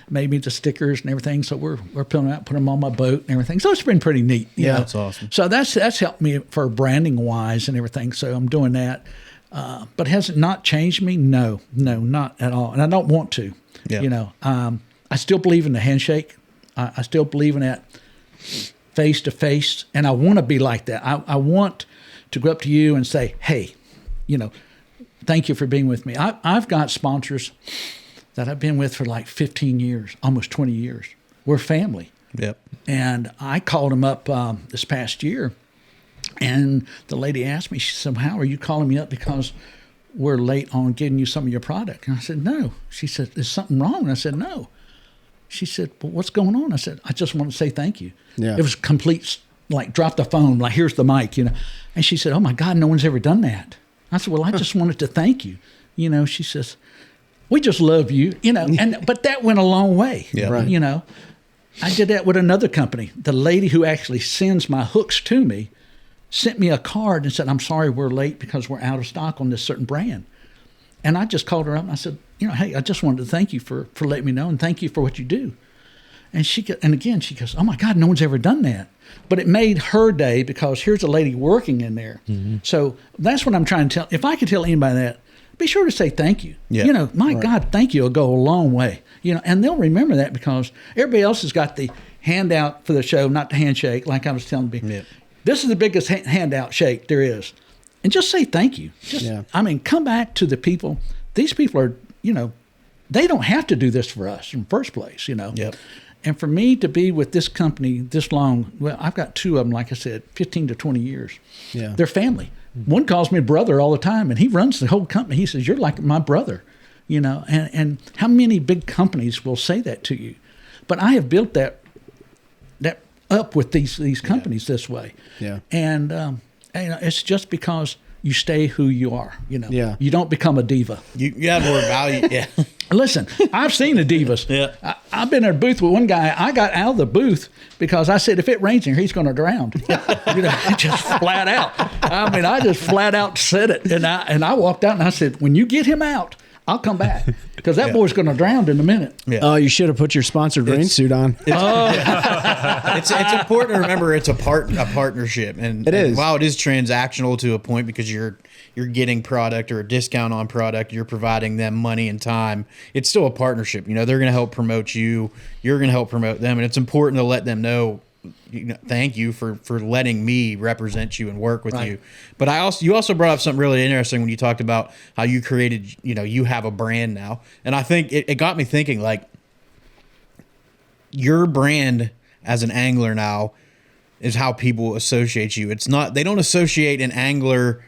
made me the stickers and everything. So we're putting them on my boat and everything. So it's been pretty neat. You know? That's awesome. So that's helped me for branding wise and everything. So I'm doing that. But has it not changed me? No, not at all. And I don't want to. Yeah. I still believe in the handshake. I still believe in that face to face, and I want to be like that. I want to go up to you and say, hey, thank you for being with me. I've got sponsors that I've been with for like 15 years, almost 20 years. We're family. Yep. And I called them up this past year, and the lady asked me, she said, how are you calling me up because we're late on getting you some of your product? And I said, no. She said, is something wrong? And I said, no. She said, well, what's going on? I said, I just want to say thank you. Yeah. It was complete, like, drop the phone, like, here's the mic, you know. And she said, oh, my God, no one's ever done that. I said, well, I just wanted to thank you. You know, she says, we just love you, you know. But that went a long way, Right. You know. I did that with another company. The lady who actually sends my hooks to me sent me a card and said, I'm sorry we're late because we're out of stock on this certain brand. And I just called her up and I said, you know, hey, I just wanted to thank you for letting me know and thank you for what you do. And she goes, oh my God, no one's ever done that. But it made her day because here's a lady working in there. Mm-hmm. So that's what I'm trying to tell. If I could tell anybody that, be sure to say thank you. Yeah. You know, my God, thank you will go a long way. You know, and they'll remember that because everybody else has got the handout for the show, not the handshake, like I was telling people. Yeah. This is the biggest handout shake there is. And just say thank you. I mean, come back to the people. These people are, you know, they don't have to do this for us in the first place, you know. Yep. And for me to be with this company this long, well, I've got two of them, like I said, 15 to 20 years. Yeah. They're family. One calls me brother all the time, and he runs the whole company. He says, you're like my brother, you know. And how many big companies will say that to you? But I have built that up with these companies this way. Yeah. And you know, it's just because you stay who you are, you know. Yeah. You don't become a diva. You have more value. Yeah. Listen, I've seen the divas. Yeah. I've been in a booth with one guy. I got out of the booth because I said, if it rains in here, he's going to drown. You know, just flat out. I mean, I just flat out said it. And I walked out and I said, when you get him out, I'll come back because that boy's going to drown in a minute. Yeah. Oh, you should have put your sponsored rain suit on. It's important to remember it's a partnership, and it is. And while it is transactional to a point because you're getting product or a discount on product, you're providing them money and time. It's still a partnership. You know, they're going to help promote you. You're going to help promote them, and it's important to let them know. You know, thank you for letting me represent you and work with you. But you also brought up something really interesting when you talked about how you created, you know, you have a brand now. And I think it got me thinking, like, your brand as an angler now is how people associate you. It's not, they don't associate an angler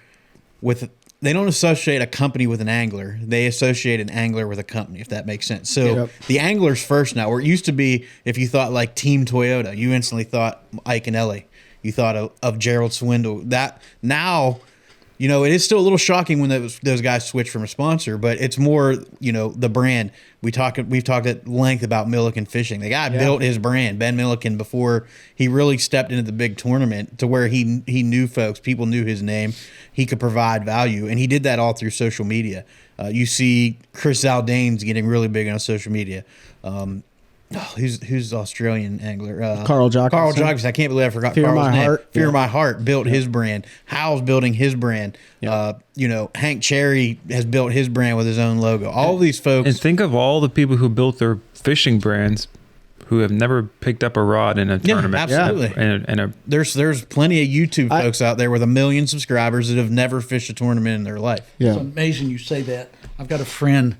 they don't associate a company with an angler. They associate an angler with a company, if that makes sense. So the angler's first now, where it used to be, if you thought like Team Toyota, you instantly thought Ike and Ellie. You thought of Gerald Swindle. That now, you know, it is still a little shocking when those guys switch from a sponsor, but it's more, you know, the brand. We've talked at length about Milliken Fishing. The guy built his brand, Ben Milliken, before he really stepped into the big tournament to where he knew folks, people knew his name, he could provide value, and he did that all through social media. You see Chris Zaldane's getting really big on social media. Who's the Australian angler? Carl Jockinson. Carl Jockinson. I can't believe I forgot Fear Carl's My name. Heart. Fear My Heart built his brand. Hal's building his brand. You know, Hank Cherry has built his brand with his own logo. All these folks. And think of all the people who built their fishing brands who have never picked up a rod in a tournament. Absolutely. And there's plenty of YouTube folks out there with 1 million subscribers that have never fished a tournament in their life. Yeah. It's amazing you say that. I've got a friend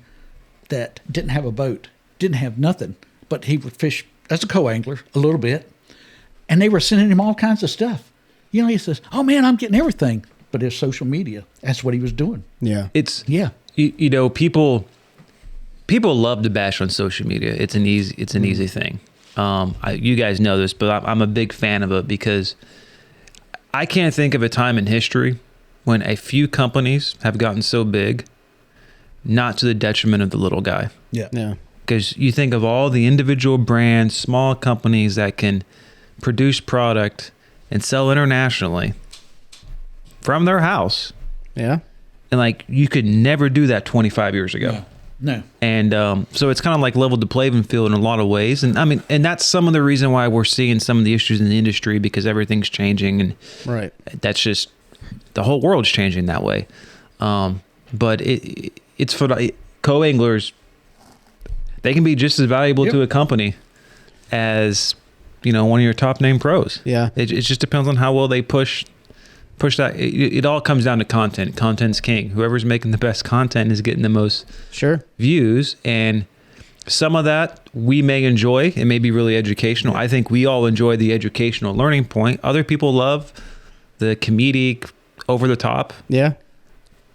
that didn't have a boat, didn't have nothing, but he would fish as a co-angler a little bit, and they were sending him all kinds of stuff. You know, he says, oh man, I'm getting everything. But his social media, that's what he was doing. Yeah. you know, people love to bash on social media. It's an easy thing. You guys know this, but I'm a big fan of it because I can't think of a time in history when a few companies have gotten so big, not to the detriment of the little guy. Yeah. Because you think of all the individual brands, small companies that can produce product and sell internationally from their house. Yeah. And like, you could never do that 25 years ago. No. And so it's kind of like leveled the playing field in a lot of ways. And I mean, and that's some of the reason why we're seeing some of the issues in the industry, because everything's changing. And that's just, the whole world's changing that way. But it's for co-anglers, they can be just as valuable to a company as, you know, one of your top name pros. Yeah. It just depends on how well they push push that. It all comes down to content. Content's king. Whoever's making the best content is getting the most views, and some of that we may enjoy. It may be really educational. I think we all enjoy the educational learning point. Other people love the comedic, over the top. Yeah.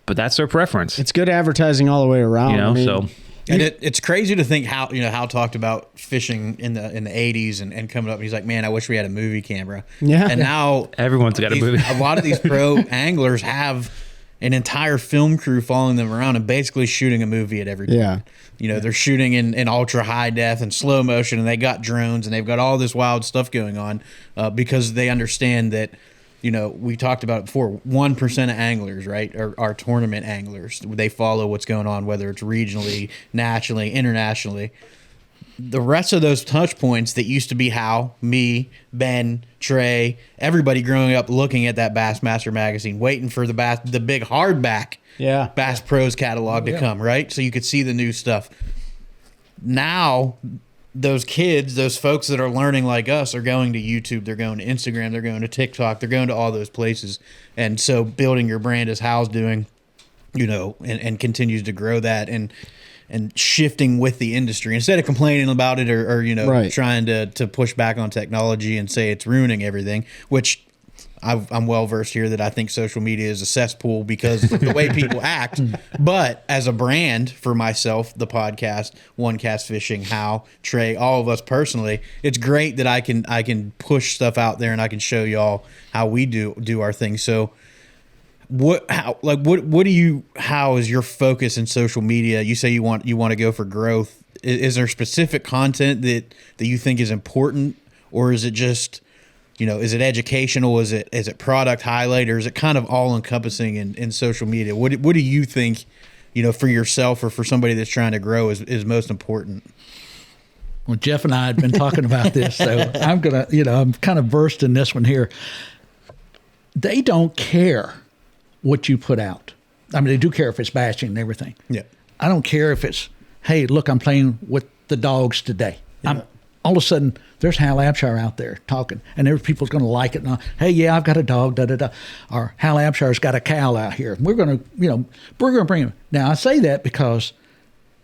But that's their preference. It's good advertising all the way around. You know, so. And it's crazy to think how, you know, Hal talked about fishing in the 80s and coming up, and he's like, man, I wish we had a movie camera. Yeah. And now everyone's got a movie. A lot of these pro anglers have an entire film crew following them around and basically shooting a movie at every point. Yeah. You know, they're shooting in ultra high def and slow motion, and they got drones and they've got all this wild stuff going on because they understand that, you know, we talked about it before, 1% of anglers, right, are tournament anglers. They follow what's going on, whether it's regionally, nationally, internationally. The rest of those touch points that used to be Hal, me, Ben, Trey, everybody growing up looking at that Bassmaster magazine, waiting for the big hardback Bass Pros catalog to come, right? So you could see the new stuff. Now, those kids, those folks that are learning like us are going to YouTube, they're going to Instagram, they're going to TikTok, they're going to all those places. And so building your brand as Hal's doing, you know, and continues to grow that and shifting with the industry instead of complaining about it or you know, trying to push back on technology and say it's ruining everything, which I'm well versed here that I think social media is a cesspool because of the way people act. But as a brand for myself, the podcast, OneCast Fishing, Hal, Trey, all of us personally, it's great that I can push stuff out there and I can show y'all how we do our thing. So how is your focus in social media? You say you want to go for growth. Is there specific content that you think is important, or is it just, you know, is it educational? Is it product highlight, or is it kind of all encompassing in social media? What do you think, you know, for yourself or for somebody that's trying to grow is most important? Well, Jeff and I had been talking about this, so I'm kind of versed in this one here. They don't care what you put out. I mean, they do care if it's bashing and everything. Yeah. I don't care if it's, hey, look, I'm playing with the dogs today. Yeah. All of a sudden, there's Hal Abshire out there talking, and there's people's going to like it. And hey, yeah, I've got a dog, da-da-da. Or Hal Abshire's got a cow out here. We're going to bring him. Now, I say that because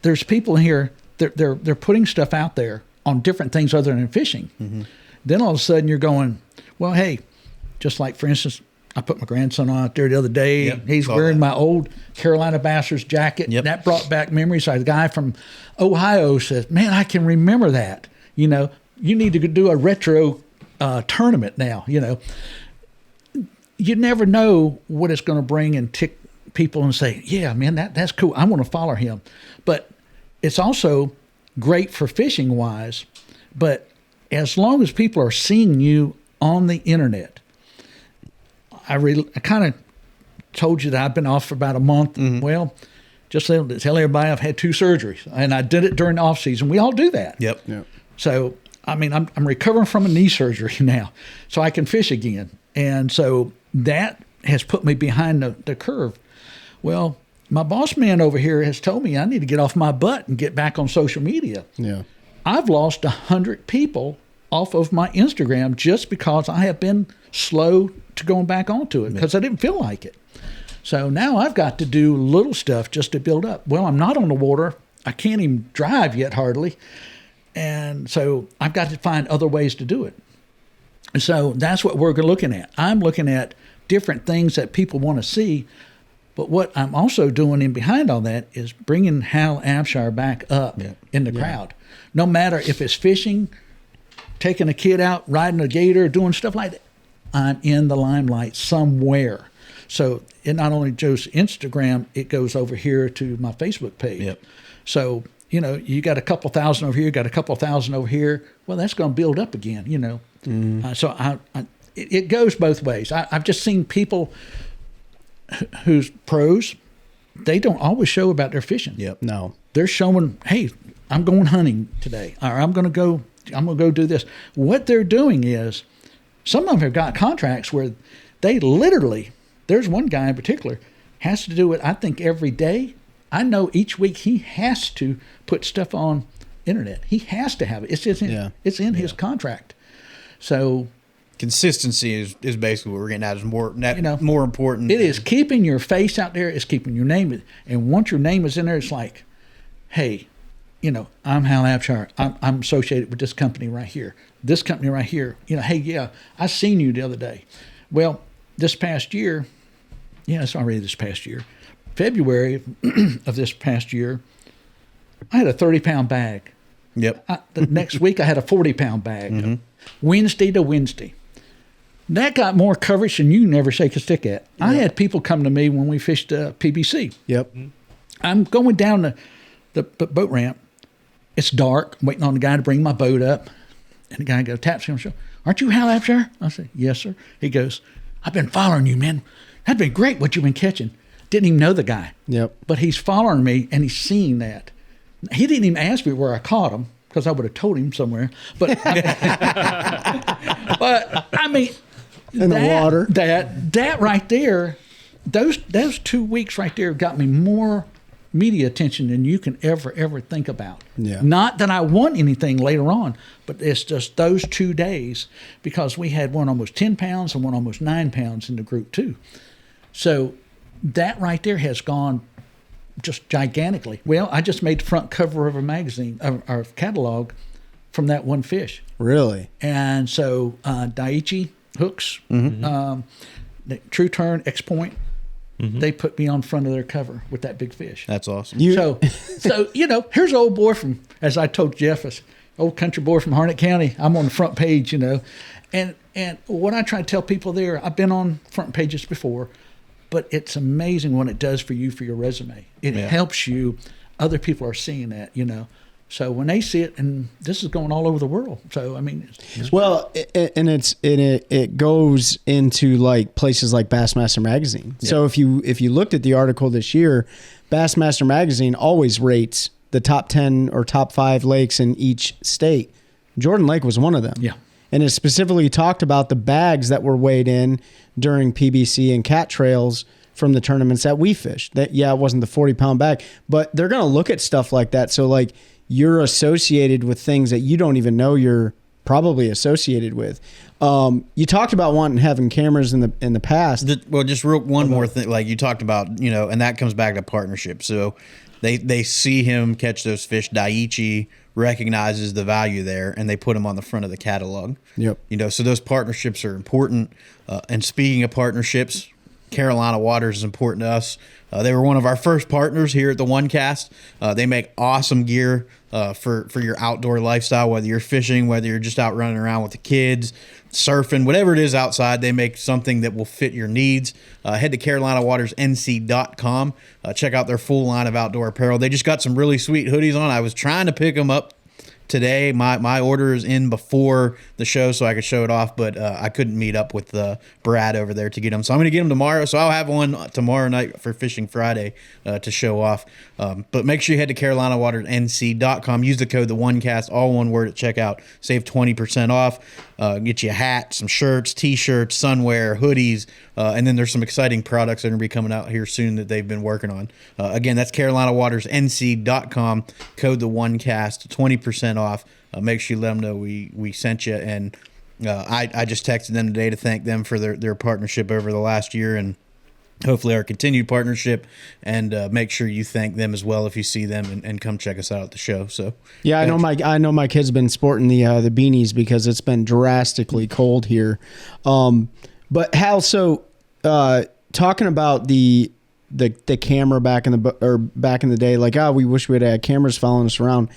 there's people here, they're putting stuff out there on different things other than fishing. Mm-hmm. Then all of a sudden, you're going, well, hey, just like, for instance, I put my grandson on out there the other day. Yep, he's wearing my old Carolina Bassers jacket. Yep. That brought back memories. A guy from Ohio says, man, I can remember that. You know, you need to do a retro tournament now, you know. You never know what it's going to bring and tick people and say, yeah, man, that's cool. I want to follow him. But it's also great for fishing-wise. But as long as people are seeing you on the internet, I kind of told you that I've been off for about a month. Mm-hmm. Well, just tell everybody I've had 2 surgeries, and I did it during the off season. We all do that. Yep. So, I mean, I'm recovering from a knee surgery now, so I can fish again. And so that has put me behind the curve. Well, my boss man over here has told me I need to get off my butt and get back on social media. Yeah. I've lost 100 people off of my Instagram just because I have been slow to going back onto it because I didn't feel like it. So now I've got to do little stuff just to build up. Well, I'm not on the water. I can't even drive yet hardly. And so I've got to find other ways to do it. So that's what we're looking at. I'm looking at different things that people want to see. But what I'm also doing in behind all that is bringing Hal Abshire back up in the crowd. No matter if it's fishing, taking a kid out, riding a gator, doing stuff like that, I'm in the limelight somewhere. So it not only goes to Instagram, it goes over here to my Facebook page. Yep. So, you know, you got a couple thousand over here, got a couple thousand over here. Well, that's going to build up again, you know. So it goes both ways. I've just seen people who's pros, they don't always show about their fishing. Yep. No. They're showing, hey, I'm going hunting today, or I'm going to go do this. What they're doing is, some of them have got contracts where they literally, there's one guy in particular, has to do it, I think, every day. I know each week he has to put stuff on internet. He has to have it. It's just it's in his contract. So consistency is basically what we're getting at. Is more more important. It is keeping your face out there. It's keeping your name. And once your name is in there, it's like, hey, I'm Hal Abshire. I'm associated with this company right here. This company right here. Hey, yeah, I seen you the other day. Well, this past year, it's already this past year. February of this past year, I had a 30-pound bag. Yep. The next week, I had a 40-pound bag. Wednesday to Wednesday. That got more coverage than you never shake a stick at. Yep. I had people come to me when we fished PBC. Yep. I'm going down the boat ramp. It's dark. I'm waiting on the guy to bring my boat up. And the guy goes, taps me on the shoulder. Aren't you Hal Abshire? I said, yes, sir. He goes, I've been following you, man. That'd been great what you've been catching. Didn't even know the guy. Yep. But he's following me, and he's seeing that. He didn't even ask me where I caught him, because I would have told him somewhere. But, but I mean, in the water. That right there, those 2 weeks right there got me more media attention than you can ever think about. Yeah. Not that I want anything later on, but it's just those 2 days, because we had one almost 10 pounds and one almost 9 pounds in the group too. So that right there has gone just gigantically. Well, I just made the front cover of a magazine, our catalog, from that one fish. Really? And so Daiichi hooks, the True Turn, X Point, they put me on front of their cover with that big fish. That's awesome. So here's an old boy from, as I told Jeff, old country boy from Harnett County. I'm on the front page, and what I try to tell people there, I've been on front pages before, but it's amazing what it does for you for your resume. It helps you. Other people are seeing that, So when they see it, and this is going all over the world. So I mean, it goes into like places like Bassmaster Magazine. Yeah. So if you looked at the article this year, Bassmaster Magazine always rates the top 10 or top 5 lakes in each state. Jordan Lake was one of them. Yeah. And it specifically talked about the bags that were weighed in during PBC and cat trails from the tournaments that we fished. That it wasn't the 40-pound bag, but they're going to look at stuff like that. So like you're associated with things that you don't even know you're probably associated with. You talked about having cameras in the past. Well, just one more thing, like you talked about, and that comes back to partnership. So they see him catch those fish. Daiichi recognizes the value there, and they put him on the front of the catalog. Yep. So those partnerships are important. And speaking of partnerships, Carolina Waters is important to us. They were one of our first partners here at the OneCast. They make awesome gear for your outdoor lifestyle, whether you're fishing, whether you're just out running around with the kids, surfing, whatever it is outside. They make something that will fit your needs. Head to CarolinaWatersNC.com. Check out their full line of outdoor apparel. They just got some really sweet hoodies on. I was trying to pick them up today. My order is in before the show so I could show it off, but I couldn't meet up with Brad over there to get them. So I'm going to get them tomorrow. So I'll have one tomorrow night for Fishing Friday to show off. But make sure you head to CarolinaWatersNC.com. Use the code TheOneCast, all one word at checkout. Save 20% off. Get you a hat, some shirts, T-shirts, sunwear, hoodies, and then there's some exciting products that are going to be coming out here soon that they've been working on. Again, that's CarolinaWatersNC.com. Code TheOneCast, 20% off. Make sure you let them know we sent you. And I just texted them today to thank them for their partnership over the last year, and hopefully our continued partnership, and make sure you thank them as well if you see them, and come check us out at the show. So yeah, I know my kid's been sporting the beanies because it's been drastically cold here. But Hal, so talking about the camera back in the day, like we wish we had cameras following us around.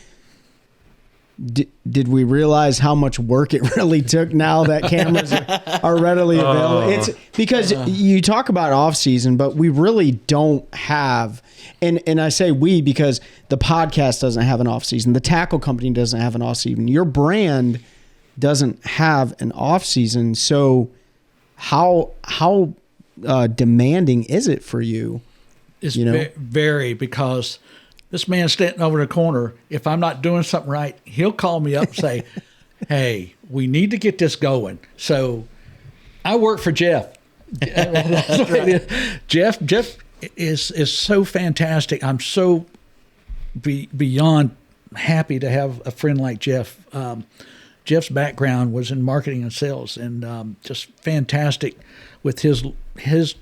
Did we realize how much work it really took now that cameras are readily available? It's because you talk about off season, but we really don't have, and I say we because the podcast doesn't have an off season. The tackle company doesn't have an off season. Your brand doesn't have an off season. So how demanding is it for you? It's very, because this man standing over the corner, if I'm not doing something right, he'll call me up and say, hey, we need to get this going. So I work for Jeff. Jeff is so fantastic. I'm so beyond happy to have a friend like Jeff. Jeff's background was in marketing and sales, and just fantastic with his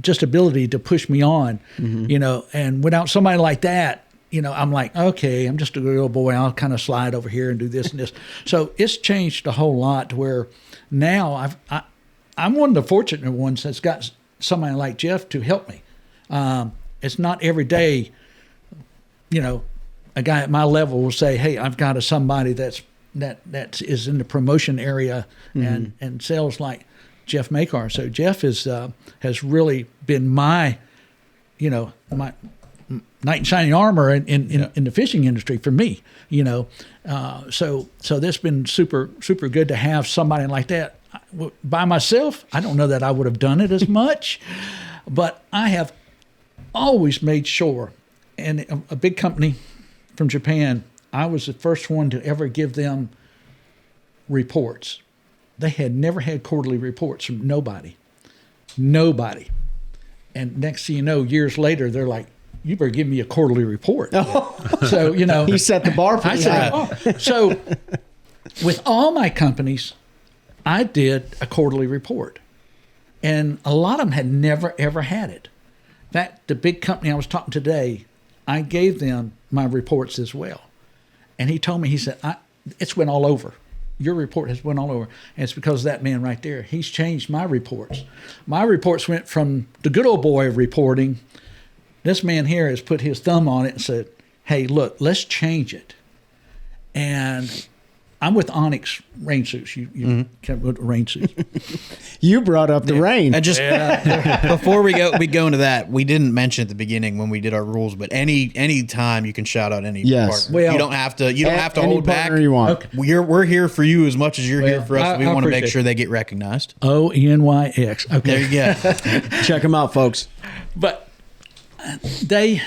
just ability to push me on, you know. And without somebody like that, you know, I'm like, okay, I'm just a little boy. I'll kind of slide over here and do this and this. So it's changed a whole lot to where now I'm one of the fortunate ones that's got somebody like Jeff to help me. It's not every day, you know, a guy at my level will say, hey, I've got somebody that is in the promotion area and sales like Jeff Makar. So Jeff has really been my, you know, my knight in shining armor in the fishing industry for me, you know. So that's been super good to have somebody like that. By myself, I don't know that I would have done it as much, but I have always made sure, and a big company from Japan, I was the first one to ever give them reports. They had never had quarterly reports from nobody. And next thing you know, years later, they're like, you better give me a quarterly report. Oh. So, you know. He set the bar for you. So with all my companies, I did a quarterly report. And a lot of them had never, ever had it. In fact, the big company I was talking to today, I gave them my reports as well. And he told me, he said, it's went all over. Your report has went all over. And it's because of that man right there. He's changed my reports. My reports went from the good old boy of reporting. This man here has put his thumb on it and said, hey, look, let's change it. And I'm with Onyx rain suits. You can't with rain suits. You brought up the rain. And just before we go into that, we didn't mention at the beginning when we did our rules, but any time you can shout out any partner. Well, you don't have to any hold back. You want. Okay. We're here for you as much as you're here for us. We want to make sure they get recognized. ONYX. Okay. There you go. Check them out, folks. But they,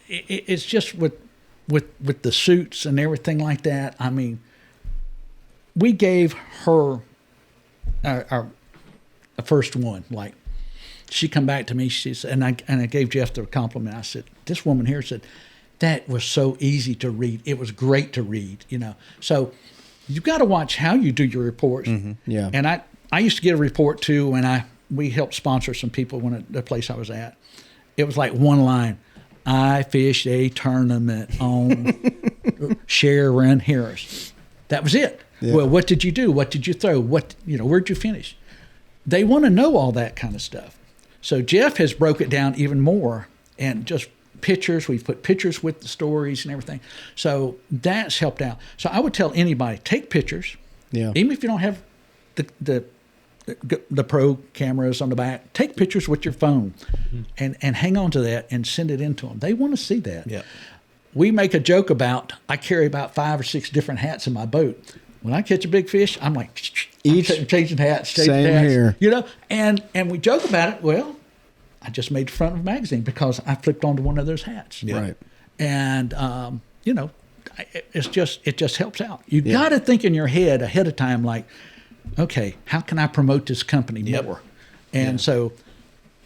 it's just with the suits and everything like that. I mean, we gave her our first one. Like, she come back to me. She said, and I gave Jeff the compliment. I said, this woman here said, that was so easy to read. It was great to read. You know, so you've got to watch how you do your reports. Yeah. And I used to get a report too when we helped sponsor some people when at the place I was at. It was like one line. I fished a tournament on Sharon Harris. That was it. Yeah. Well, what did you do? What did you throw? Where'd you finish? They want to know all that kind of stuff. So Jeff has broke it down even more, and just pictures. We've put pictures with the stories and everything. So that's helped out. So I would tell anybody, take pictures. Yeah. Even if you don't have the pro cameras on the back, take pictures with your phone and hang on to that and send it in to them. They want to see that. Yeah. We make a joke about, I carry about 5 or 6 different hats in my boat. When I catch a big fish, I'm like, changing hats. Same here. You know, and we joke about it. Well, I just made the front of a magazine because I flipped onto one of those hats. Yeah. Right. And, you know, it just helps out. You got to think in your head ahead of time, like, okay, how can I promote this company more? And so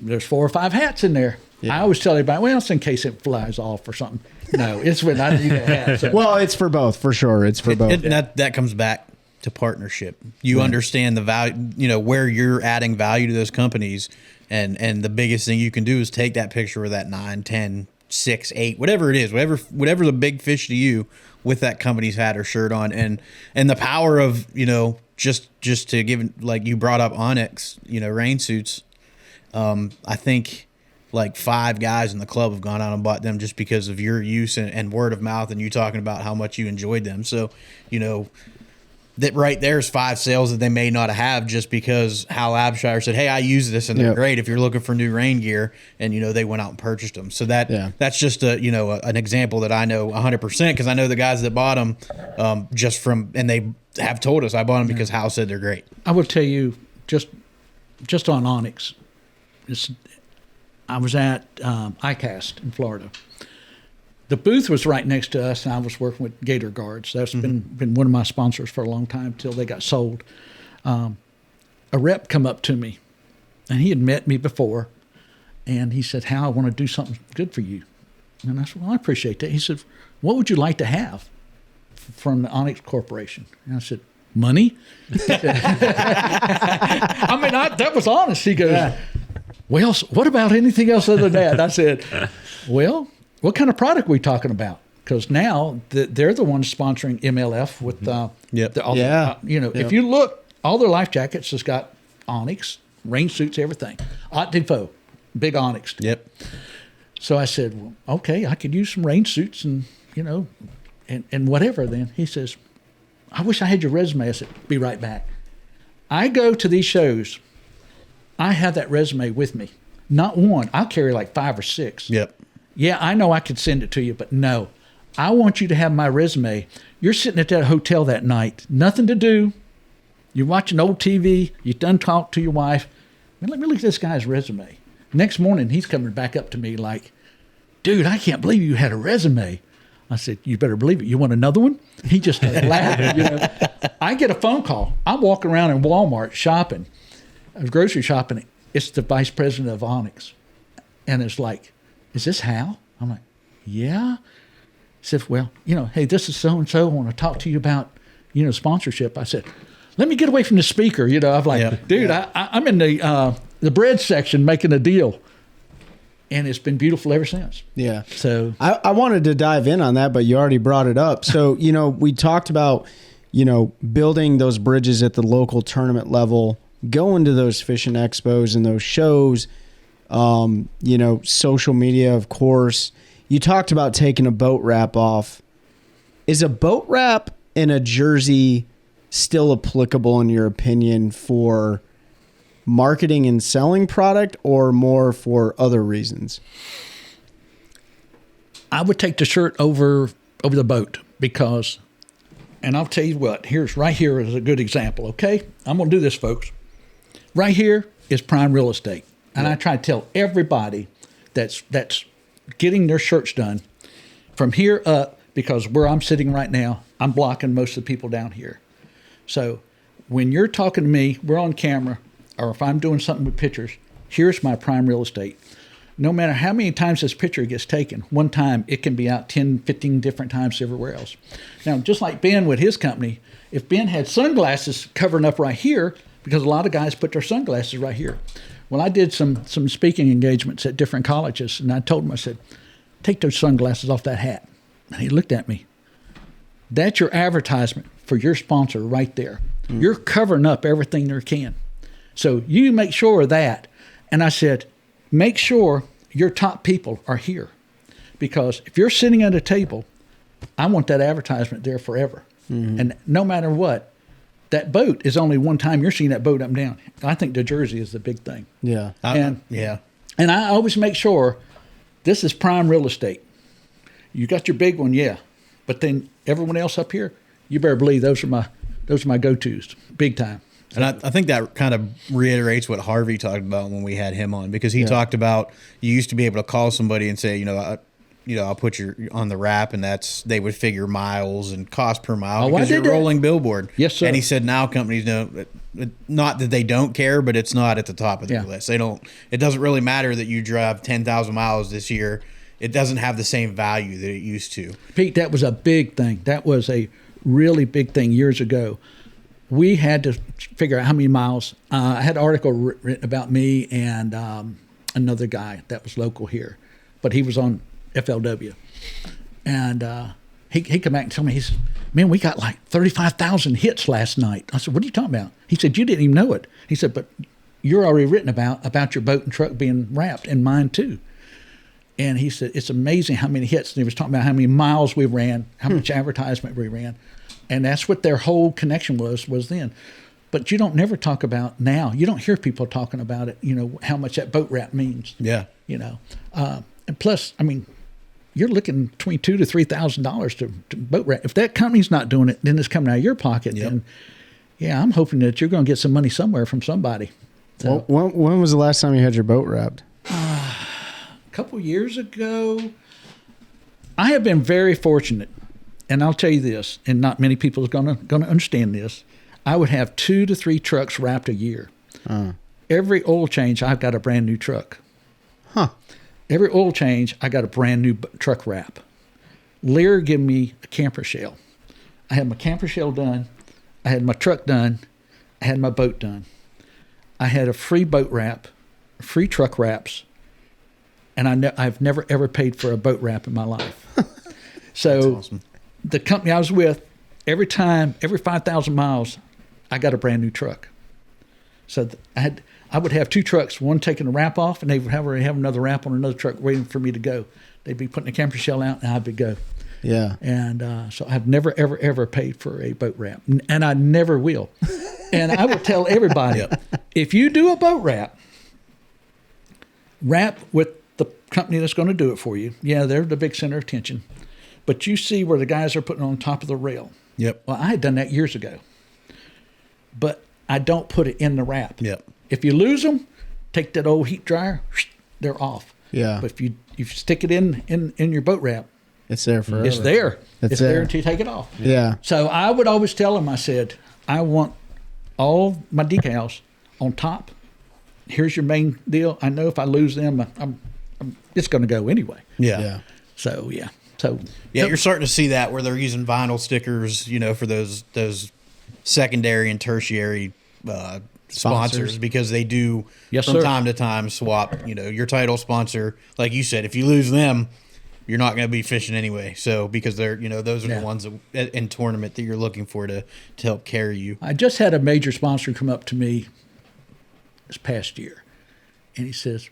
there's 4 or 5 hats in there. I always tell everybody, well, it's in case it flies off or something. No, it's when I need a hat. So. Well, it's for both, for sure. It's for both. That comes back to partnership. You understand the value, you know, where you're adding value to those companies. And the biggest thing you can do is take that picture of that 9, 10, 6, 8, whatever it is, whatever the big fish to you with that company's hat or shirt on. And the power of, you know, just to give, like you brought up Onyx, you know, rain suits. I think like 5 guys in the club have gone out and bought them just because of your use and word of mouth and you talking about how much you enjoyed them. So, you know, that right there's 5 sales that they may not have just because Hal Abshire said, hey, I use this and they're great if you're looking for new rain gear, and, you know, they went out and purchased them. So that's just an example that I know 100% because I know the guys that bought them and they have told us I bought them because Hal said they're great. I will tell you just on Onyx, I was at ICAST in Florida. The booth was right next to us, and I was working with Gator Guards. That's been one of my sponsors for a long time until they got sold. A rep come up to me, and he had met me before, and he said, Hal, I want to do something good for you. And I said, well, I appreciate that. He said, what would you like to have from the Onyx Corporation. And I said, money? I mean, that was honest. He goes, well, what about anything else other than that? I said, well, what kind of product are we talking about? Because now they're the ones sponsoring MLF with if you look, all their life jackets has got Onyx, rain suits, everything. Haute Depot, big Onyx. Yep. So I said, well, okay, I could use some rain suits and, and whatever then. He says, I wish I had your resume. I said, be right back. I go to these shows. I have that resume with me. Not one. I'll carry like 5 or 6. Yep. Yeah, I know I could send it to you, but no. I want you to have my resume. You're sitting at that hotel that night, nothing to do. You're watching old TV. You done talk to your wife. Man, let me look at this guy's resume. Next morning, he's coming back up to me like, dude, I can't believe you had a resume. I said, you better believe it. You want another one? He just started laughing. I get a phone call. I'm walking around in Walmart shopping. I was grocery shopping. It's the vice president of Onyx. And it's like, is this Hal? I'm like, yeah. He said, well, hey, this is so-and-so. I want to talk to you about, sponsorship. I said, let me get away from the speaker. I'm like, dude, I'm in the bread section making a deal. And it's been beautiful ever since. Yeah. So I wanted to dive in on that, but you already brought it up. So, we talked about, building those bridges at the local tournament level, going to those fishing expos and those shows, social media, of course. You talked about taking a boat wrap off. Is a boat wrap in a jersey still applicable, in your opinion, for marketing and selling product, or more for other reasons? I would take the shirt over the boat because, and I'll tell you what, right here is a good example, okay? I'm going to do this, folks. Right here is prime real estate. And I try to tell everybody that's getting their shirts done from here up, because where I'm sitting right now, I'm blocking most of the people down here. So when you're talking to me, we're on camera, or if I'm doing something with pictures, here's my prime real estate. No matter how many times this picture gets taken, one time it can be out 10, 15 different times everywhere else. Now, just like Ben with his company, if Ben had sunglasses covering up right here, because a lot of guys put their sunglasses right here. Well, I did some speaking engagements at different colleges, and I told him, I said, take those sunglasses off that hat. And he looked at me. That's your advertisement for your sponsor right there. You're covering up everything there can. So you make sure of that. And I said, make sure your top people are here. Because if you're sitting at a table, I want that advertisement there forever. Mm-hmm. And no matter what, that boat is only one time you're seeing that boat up and down. I think the jersey is the big thing. Yeah. And I always make sure this is prime real estate. You got your big one, yeah. But then everyone else up here, you better believe those are my go-tos, big time. And I think that kind of reiterates what Harvey talked about when we had him on, because he talked about you used to be able to call somebody and say, I'll put you on the wrap, and they would figure miles and cost per mile because you're a rolling billboard. Yes, sir. And he said now companies don't, not that they don't care, but it's not at the top of the list. It doesn't really matter that you drive 10,000 miles this year. It doesn't have the same value that it used to. Pete, that was a big thing. That was a really big thing years ago. We had to figure out how many miles. I had an article written about me and another guy that was local here, but he was on FLW. And he came back and told me, he said, man, we got like 35,000 hits last night. I said, what are you talking about? He said, you didn't even know it. He said, but you're already written about your boat and truck being wrapped, and mine too. And he said, it's amazing how many hits. And he was talking about how many miles we ran, how much advertisement we ran. And that's what their whole connection was then. But you don't never talk about now. You don't hear people talking about it, how much that boat wrap means. Yeah. And plus, I mean, you're looking between $2,000 to $3,000 to boat wrap. If that company's not doing it, then it's coming out of your pocket. Yep. And I'm hoping that you're going to get some money somewhere from somebody. So, well, when was the last time you had your boat wrapped? A couple years ago. I have been very fortunate. And I'll tell you this, and not many people are going to understand this. I would have 2 to 3 trucks wrapped a year. Every oil change, I've got a brand new truck. Huh. Every oil change, I got a brand new truck wrap. Lear gave me a camper shell. I had my camper shell done. I had my truck done. I had my boat done. I had a free boat wrap, free truck wraps, and I've never ever paid for a boat wrap in my life. So awesome. The company I was with, every 5,000 miles, I got a brand new truck. So I would have 2 trucks, one taking the wrap off, and they would have another wrap on another truck waiting for me to go. They'd be putting the camper shell out, and I would go. Yeah. And so I've never, ever, ever paid for a boat wrap, and I never will. And I will tell everybody, if you do a boat wrap with the company that's going to do it for you, yeah, they're the big center of attention. But you see where the guys are putting it on top of the rail. Yep. Well, I had done that years ago. But I don't put it in the wrap. Yep. If you lose them, take that old heat dryer, they're off. Yeah. But if you stick it in your boat wrap, It's there forever. it's there. It's It's there there. until you take it off. Yeah. So I would always tell them, I said, I want all my decals on top. Here's your main deal. I know if I lose them, it's going to go anyway. Yeah. Yeah. So, yeah. So, Yeah, you're starting to see that where they're using vinyl stickers, for those secondary and tertiary sponsors because they do Yes, from sir. time to time swap, your title sponsor. Like you said, if you lose them, you're not going to be fishing anyway. So because they're, those are Yeah. the ones that, in tournament that you're looking for to help carry you. I just had a major sponsor come up to me this past year, and he says,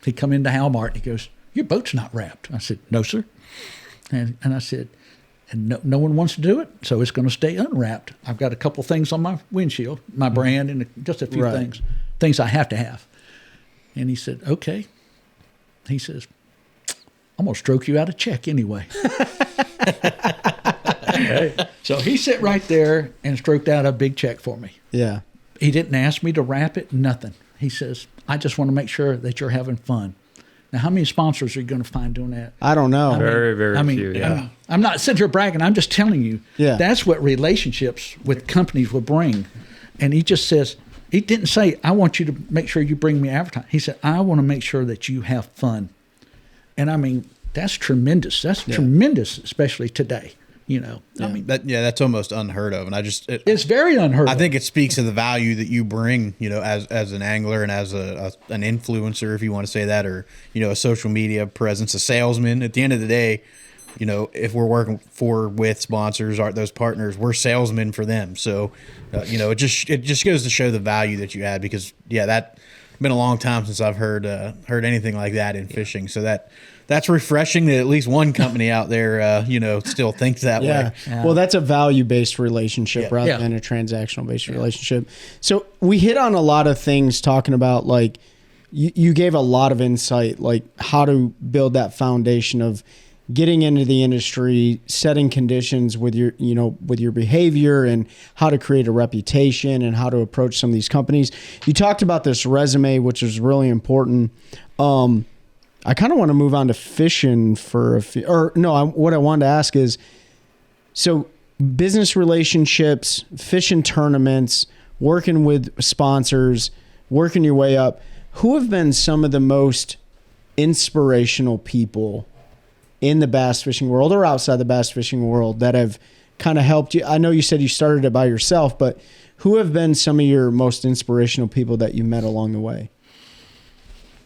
he come into Hal Mart, and he goes, your boat's not wrapped. I said, no, sir. And I said, and no one wants to do it, so it's going to stay unwrapped. I've got a couple things on my windshield, my brand, and just a few Right. things I have to have. And he said, okay. He says, I'm going to stroke you out a check anyway. So he sat right there and stroked out a big check for me. Yeah. He didn't ask me to wrap it, nothing. He says, I just want to make sure that you're having fun. Now, how many sponsors are you going to find doing that? I don't know. Very, very few. Yeah. I'm not sitting here bragging. I'm just telling you. Yeah. That's what relationships with companies will bring. And he just says, he didn't say, I want you to make sure you bring me advertising. He said, I want to make sure that you have fun. And I mean, that's tremendous. That's tremendous, especially today. I mean, That's almost unheard of. And it's very unheard of. I think it speaks to the value that you bring, as an angler and as an influencer, if you want to say that, or, a social media presence, a salesman. At the end of the day, if we're working with sponsors, those partners, we're salesmen for them. So, it just goes to show the value that you add because, that's been a long time since I've heard anything like that in fishing. So that's refreshing that at least one company out there, still thinks that way. Well, that's a value-based relationship rather than a transactional-based relationship. So we hit on a lot of things talking about, like, you gave a lot of insight, like how to build that foundation of getting into the industry, setting conditions with your, with your behavior and how to create a reputation and how to approach some of these companies. You talked about this resume, which is really important. I kind of want to move on to fishing for what I wanted to ask is, so business relationships, fishing tournaments, working with sponsors, working your way up, who have been some of the most inspirational people in the bass fishing world or outside the bass fishing world that have kind of helped you? I know you said you started it by yourself, but who have been some of your most inspirational people that you met along the way?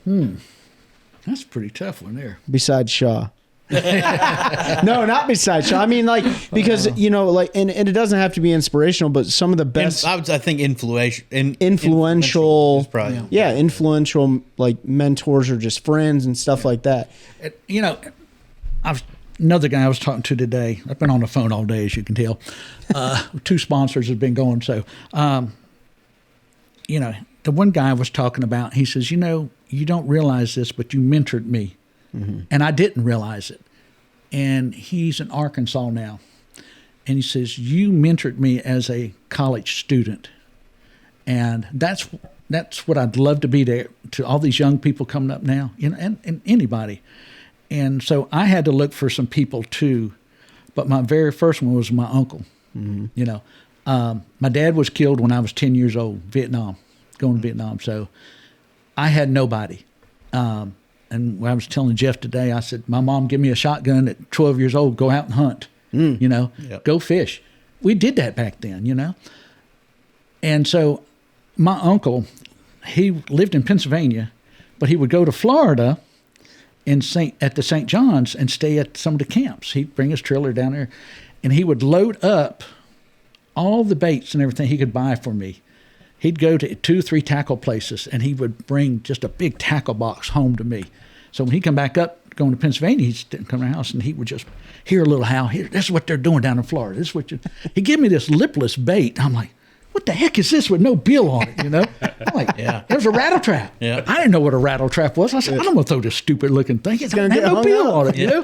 That's a pretty tough one there. Besides Shaw. No, not besides Shaw. I mean, like, because, and it doesn't have to be inspirational, but some of the best. I think influential is probably. Yeah, influential, like, mentors or just friends and stuff like that. Another guy I was talking to today, I've been on the phone all day, as you can tell. 2 sponsors have been going. So, the one guy I was talking about, he says, you don't realize this, but you mentored me. Mm-hmm. And I didn't realize it. And he's in Arkansas now. And he says, you mentored me as a college student. And that's what I'd love to be there to all these young people coming up now, and anybody. And so I had to look for some people too. But my very first one was my uncle. Mm-hmm. My dad was killed when I was 10 years old, going to Vietnam. So I had nobody. And when I was telling Jeff today, I said, my mom gave me a shotgun at 12 years old, go out and hunt. you know, Yep. go fish. We did that back then, you know. And so my uncle, he lived in Pennsylvania, but he would go to Florida at the St. John's and stay at some of the camps. He'd bring his trailer down there, and he would load up all the baits and everything he could buy for me. He'd go to 2 or 3 tackle places, and he would bring just a big tackle box home to me. So when he come back up, going to Pennsylvania, he'd come to the house, and he would just hear a little Hal, here, this is what they're doing down in Florida. This is what he gave me this lipless bait. I'm like, what the heck is this with no bill on it, you know? I'm like, there's a rattle trap. Yeah. I didn't know what a rattle trap was. I said, I'm going to throw this stupid looking thing. It's going to have no hung bill up. on it, you know?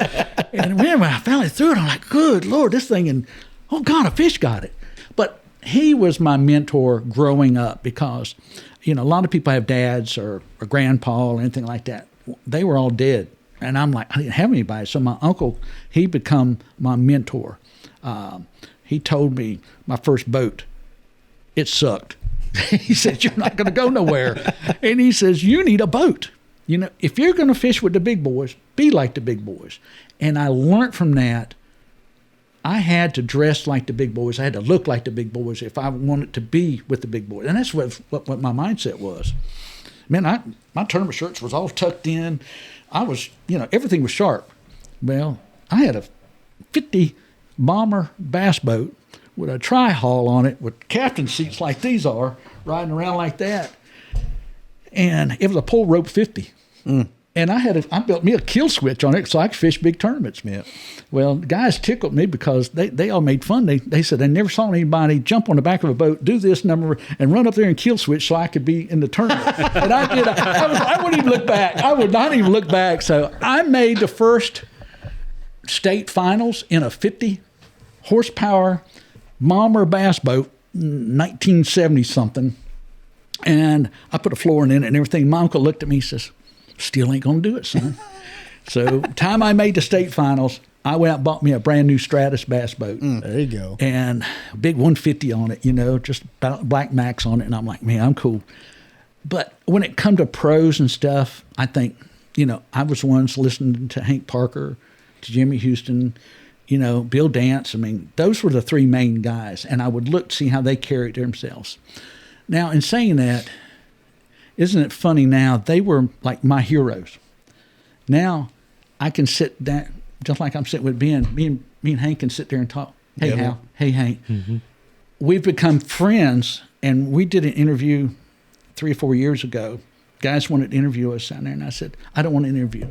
And when I finally threw it, I'm like, good Lord, this thing, and oh God, a fish got it. But he was my mentor growing up because, you know, a lot of people have dads or a grandpa or anything like that. They were all dead. And I'm like, I didn't have anybody. So my uncle, he become my mentor. He told me my first boat, it sucked. He said, you're not going to go nowhere. And he says, you need a boat. You know, if you're going to fish with the big boys, be like the big boys. And I learned from that, I had to dress like the big boys. I had to look like the big boys if I wanted to be with the big boys. And that's what my mindset was. Man, my tournament shirts was all tucked in. I was, you know, everything was sharp. Well, I had a 50 bomber bass boat with a tri-hull on it with captain seats like these are, riding around like that. And it was a pull rope 50. And I built me a kill switch on it so I could fish big tournaments. Yeah. Well, the guys tickled me because they all made fun. They said they never saw anybody jump on the back of a boat, do this number, and run up there and kill switch so I could be in the tournament. And I did. I wouldn't even look back. I would not even look back. So I made the first state finals in a 50 horsepower bomber bass boat, 1970 something. And I put a flooring in it and everything. My uncle looked at me and says, still ain't going to do it, son. So time I made the state finals, I went out and bought me a brand new Stratus bass boat. There you go. And a big 150 on it, you know, just black max on it. And I'm like, man, I'm cool. But when it come to pros and stuff, I think, you know, I was once listening to Hank Parker, to Jimmy Houston, you know, Bill Dance. I mean, those were the 3 main guys. And I would look to see how they carried themselves. Now, in saying that, isn't it funny now? They were like my heroes. Now, I can sit down, just like I'm sitting with Ben. Me and Hank can sit there and talk. Hey, Hal. Hey, Hank. Mm-hmm. We've become friends, and we did an interview 3 or 4 years ago. Guys wanted to interview us down there, and I said, I don't want to interview.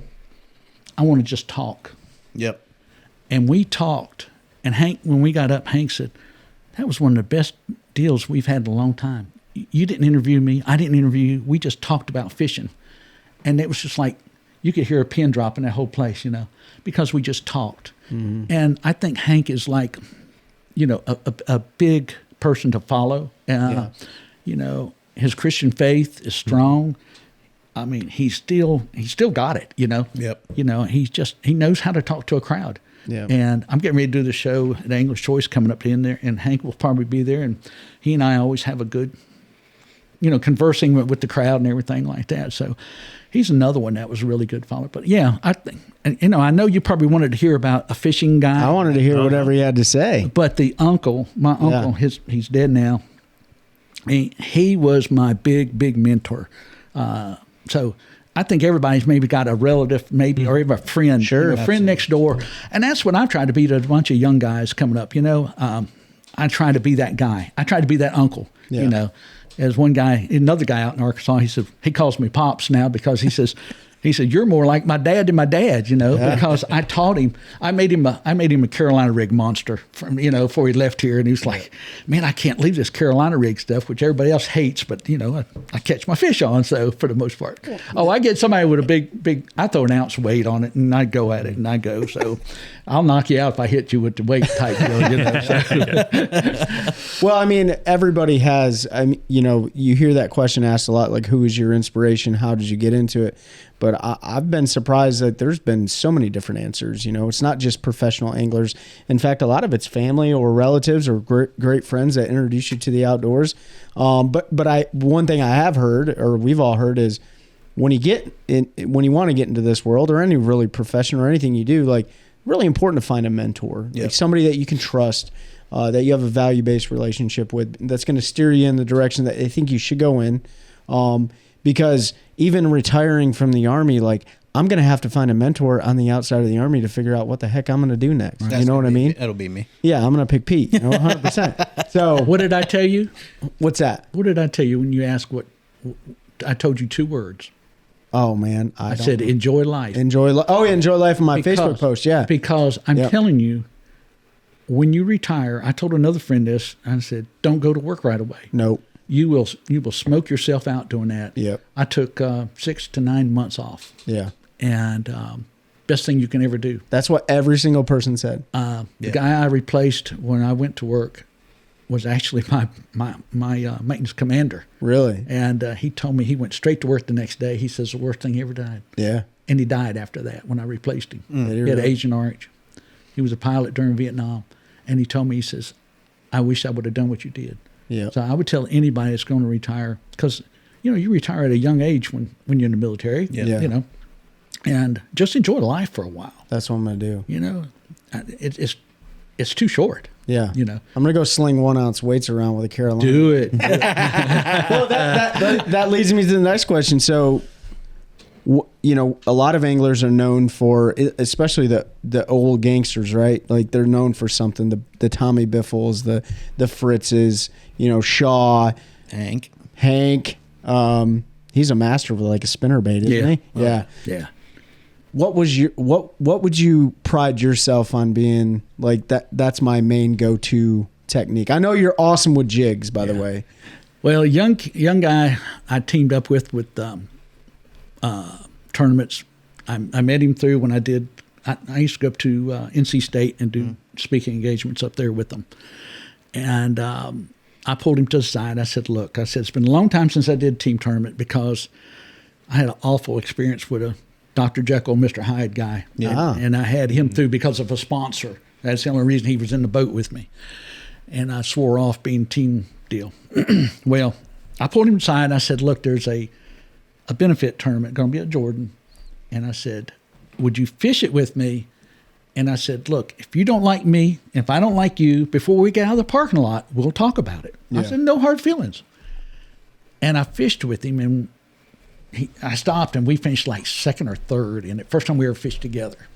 I want to just talk. Yep. And we talked. And Hank, when we got up, Hank said, that was one of the best deals we've had in a long time. You didn't interview me. I didn't interview you. We just talked about fishing. And it was just like, you could hear a pin drop in that whole place, you know, because we just talked. Mm-hmm. And I think Hank is like, you know, a big person to follow. You know, his Christian faith is strong. I mean, he's still got it, you know. Yep. You know, he knows how to talk to a crowd. Yeah. And I'm getting ready to do the show at Anglers Choice coming up in there, and Hank will probably be there. And he and I always have a good, you know, conversing with the crowd and everything like that. So he's another one that was a really good follow. But yeah, I think, and, you know, I know you probably wanted to hear about a fishing guy. I wanted to hear whatever he had to say. But my uncle, he's dead now. He was my big mentor. So I think everybody's maybe got a relative, maybe, or even a friend, Sure, a friend next door. And that's what I try to be to a bunch of young guys coming up, you know. I try to be that guy. I try to be that uncle, you know. As another guy out in Arkansas, he calls me Pops now because he said, you're more like my dad than my dad, you know, because I taught him, I made him a Carolina rig monster from, you know, before he left here. And he was like, man, I can't leave this Carolina rig stuff, which everybody else hates, but you know, I catch my fish on. So for the most part, I get somebody with a big, I throw an ounce weight on it and I go at it and I go, so I'll knock you out if I hit you with the weight type deal, you know. So. Well, I mean, everybody has, you know, you hear that question asked a lot, like, who is your inspiration? How did you get into it? But I've been surprised that there's been so many different answers. You know, it's not just professional anglers. In fact, a lot of it's family or relatives or great friends that introduce you to the outdoors. But one thing I have heard, or we've all heard, is when you want to get into this world or any really profession or anything you do, like, really important to find a mentor, like somebody that you can trust, that you have a value-based relationship with, that's going to steer you in the direction that they think you should go in. Because even retiring from the Army, like, I'm going to have to find a mentor on the outside of the Army to figure out what the heck I'm going to do next. Right. You know what I mean? That'll be me. Yeah, I'm going to pick Pete, 100%. So what did I tell you? What's that? What did I tell you when you asked what? I told you 2 words. Oh, man. I said enjoy life. Enjoy life in my Facebook post, yeah. Because I'm telling you, when you retire, I told another friend this, I said, don't go to work right away. Nope. You will smoke yourself out doing that. Yep. I took 6 to 9 months off. Yeah. And best thing you can ever do. That's what every single person said. The guy I replaced when I went to work was actually my maintenance commander. Really? And he told me he went straight to work the next day. He says the worst thing he ever died. Yeah. And he died after that when I replaced him. He had Agent Orange. He was a pilot during Vietnam. And he told me, he says, I wish I would have done what you did. Yeah. So I would tell anybody that's going to retire, because, you retire at a young age when you're in the military, and just enjoy life for a while. That's what I'm going to do. It's too short. Yeah. I'm going to go sling 1 ounce weights around with a Carolina. Do it. Well, that leads me to the next question. So, a lot of anglers are known for, especially the old gangsters, right? Like, they're known for something. The Tommy Biffles, the Fritzes, Shaw, Hank. He's a master with like a spinnerbait, isn't he? Yeah. Yeah. What would you pride yourself on being like that? That's my main go-to technique. I know you're awesome with jigs, by the way. Well, young guy I teamed up with tournaments. I met him through when I did. I used to go up to NC State and do speaking engagements up there with them, and I pulled him to the side. I said, "Look," I said, "it's been a long time since I did team tournament because I had an awful experience with a Dr. Jekyll, Mr. Hyde guy. Yeah. And I had him through because of a sponsor. That's the only reason he was in the boat with me. And I swore off being team deal. Well, I pulled him aside. I said, look, there's a benefit tournament going to be at Jordan. And I said, would you fish it with me? And I said, look, if you don't like me, if I don't like you, before we get out of the parking lot, we'll talk about it. Yeah. I said, no hard feelings. And I fished with him, and I stopped, and we finished like second or third, and the first time we ever fished together.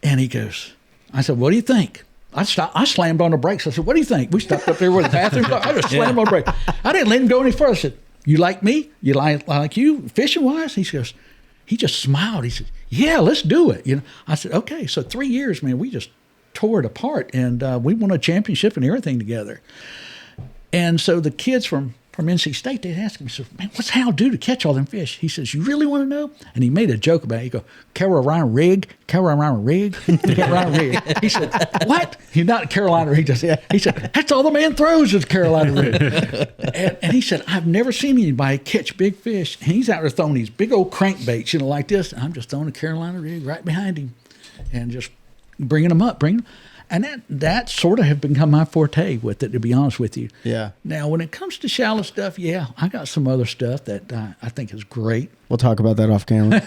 And he goes, I said, what do you think? I slammed on the brakes. I said, what do you think? We stopped up there where the bathroom. I just slammed on the brakes. I didn't let him go any further. I said, you like me? You like you fishing-wise? He goes, he just smiled. He said, yeah, let's do it. I said, okay. So 3 years, man, we just tore it apart, and we won a championship and everything together. And so the kids from NC State, they asked me, said, man, what's Hal do to catch all them fish? He says, you really want to know? And he made a joke about it. He go, Carolina rig. He said, what? He's not Carolina rig. He said, that's all the man throws is Carolina rig. and he said, I've never seen anybody catch big fish. And he's out there throwing these big old crankbaits, like this. And I'm just throwing a Carolina rig right behind him and just bringing them up, And that sort of have become my forte with it, to be honest with you. Yeah. Now, when it comes to shallow stuff, yeah, I got some other stuff that I think is great. We'll talk about that off camera.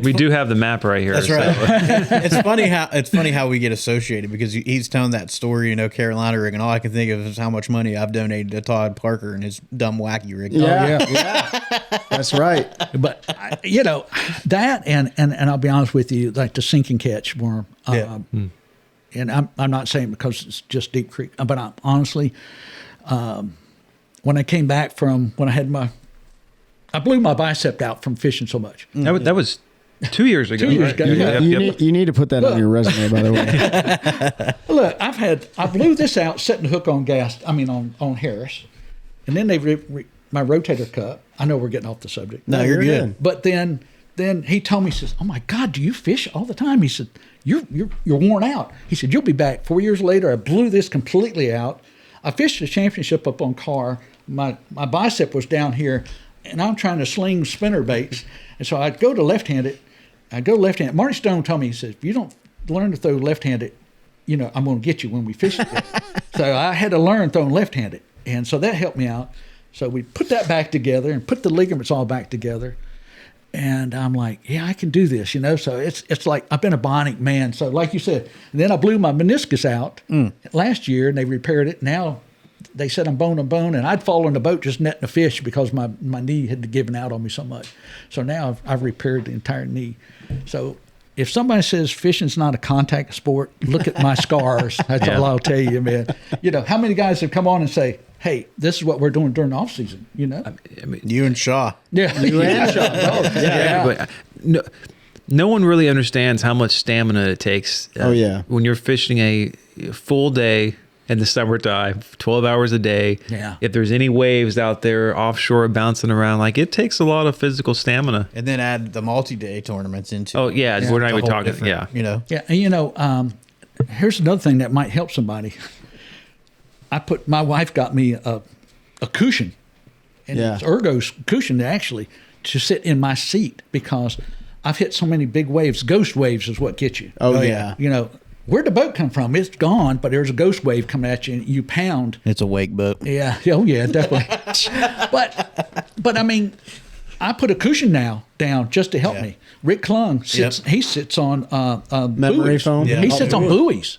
We do have the map right here. That's right. It's funny how we get associated, because he's telling that story, Carolina rig, and all I can think of is how much money I've donated to Todd Parker and his dumb wacky rig. Yeah. That's right. But that and I'll be honest with you, like the sink and catch worm. And I'm not saying because it's just Deep Creek, but honestly, when I came back from when I blew my bicep out from fishing so much. That was 2 years ago. 2 years ago. Yeah. You need to put that on your resume, by the way. Look, I blew this out setting the hook on on Harris, and then they my rotator cup. I know we're getting off the subject. No, you're good. But then he told me, he says, "Oh my God, do you fish all the time?" He said, "You're worn out." He said, "You'll be back." 4 years later, I blew this completely out. I fished the championship up on Carr. My bicep was down here, and I'm trying to sling spinner baits, and so I'd go left-handed. Marty Stone told me, he said, "If you don't learn to throw left-handed, I'm going to get you when we fish it." So I had to learn throwing left-handed, and so that helped me out. So we put that back together and put the ligaments all back together. And I'm like, yeah, I can do this, So it's like I've been a bionic man. So like you said, and then I blew my meniscus out last year, and they repaired it. Now they said I'm bone, and I'd fall in the boat just netting a fish because my knee had given out on me so much. So now I've repaired the entire knee. So if somebody says fishing's not a contact sport, look at my scars. That's all I'll tell you, man. How many guys have come on and say, hey, this is what we're doing during the off season, I mean, you and Shaw. Yeah. You and Shaw. But no one really understands how much stamina it takes. When you're fishing a full day in the summertime, 12 hours a day. Yeah. If there's any waves out there offshore bouncing around, like it takes a lot of physical stamina. And then add the multi-day tournaments into. Oh yeah, we're not even talking. Yeah, Yeah, and here's another thing that might help somebody. My wife got me a cushion, and it's Ergo's cushion actually to sit in my seat because I've hit so many big waves. Ghost waves is what gets you. Oh yeah. Where'd the boat come from? It's gone, but there's a ghost wave coming at you, and you pound. It's a wake boat. Yeah. Oh yeah, definitely. but I mean, I put a cushion down just to help me. Rick Klung sits. He sits on memory buoys. foam. Yeah. He sits on buoys.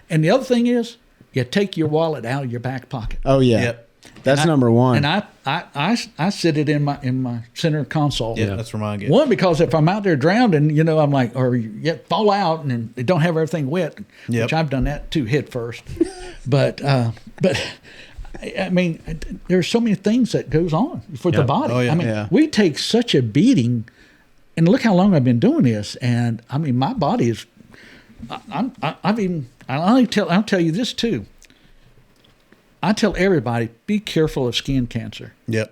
And the other thing is, you take your wallet out of your back pocket. Oh yeah. Yep. That's number one. And I sit it in my center console. Yeah, that's where mine gets. One, because if I'm out there drowning, I'm like, or fall out and they don't have everything wet, which I've done that too, head first. but I mean, there's so many things that goes on for the body. Oh, yeah. I mean, we take such a beating, and look how long I've been doing this. And I mean, my body is. I'll tell you this too. I tell everybody, be careful of skin cancer. Yep.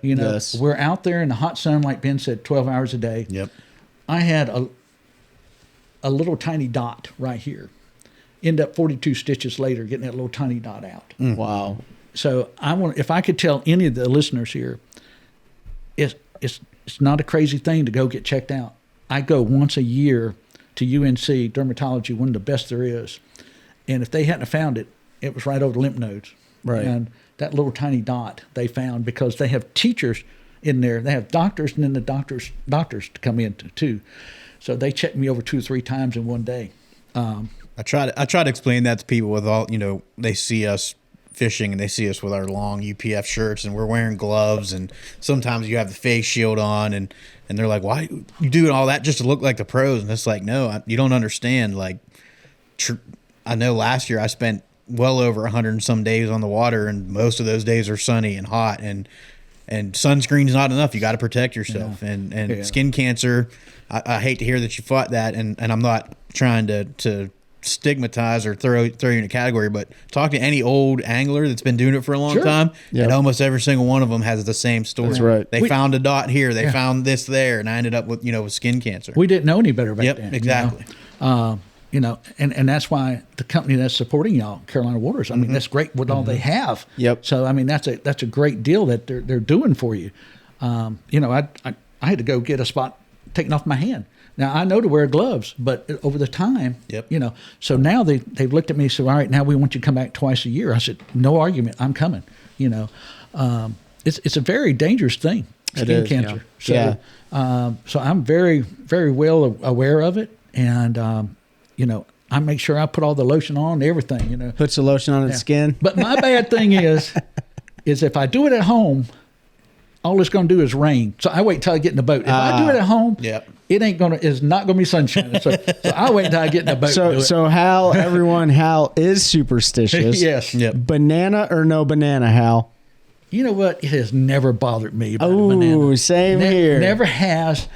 We're out there in the hot sun, like Ben said, 12 hours a day. Yep. I had a little tiny dot right here. End up 42 stitches later, getting that little tiny dot out. Wow. So if I could tell any of the listeners here, it's not a crazy thing to go get checked out. I go once a year to UNC dermatology, one of the best there is. And if they hadn't found it, it was right over the lymph nodes. Right. And that little tiny dot they found, because they have teachers in there. They have doctors, and then the doctors to come in too. So they checked me over 2 or 3 times in one day. I try to explain that to people with all, they see us fishing and they see us with our long UPF shirts and we're wearing gloves, and sometimes you have the face shield on, and they're like, why you doing all that just to look like the pros? And it's like, no, you don't understand. Like, I know last year I spent well over 100 and some days on the water, and most of those days are sunny and hot, and sunscreen's not enough. You got to protect yourself. And skin cancer, I hate to hear that you fought that, and I'm not trying to stigmatize or throw you in a category, but talk to any old angler that's been doing it for a long time, and almost every single one of them has the same story. That's right. They found a dot here, they found this there, and I ended up with with skin cancer. We didn't know any better back then. Exactly. And that's why the company that's supporting y'all, Carolina Waters, I mean, that's great with all they have. Yep. So I mean, that's a great deal that they're doing for you. I had to go get a spot taken off my hand. Now I know to wear gloves, but over the time, so now they've looked at me and said, all right, now we want you to come back twice a year. I said, no argument, I'm coming. It's a very dangerous thing, skin cancer. Yeah. So I'm very, very well aware of it, and I make sure I put all the lotion on and everything, Puts the lotion on its skin. But my bad thing is if I do it at home, all it's going to do is rain. So I wait till I get in the boat. If I do it at home, it's not going to be sunshine. So I wait until I get in the boat. So Hal is superstitious. Yes. Yep. Banana or no banana, Hal? You know what? It has never bothered me about a banana. Oh, same here. Never has.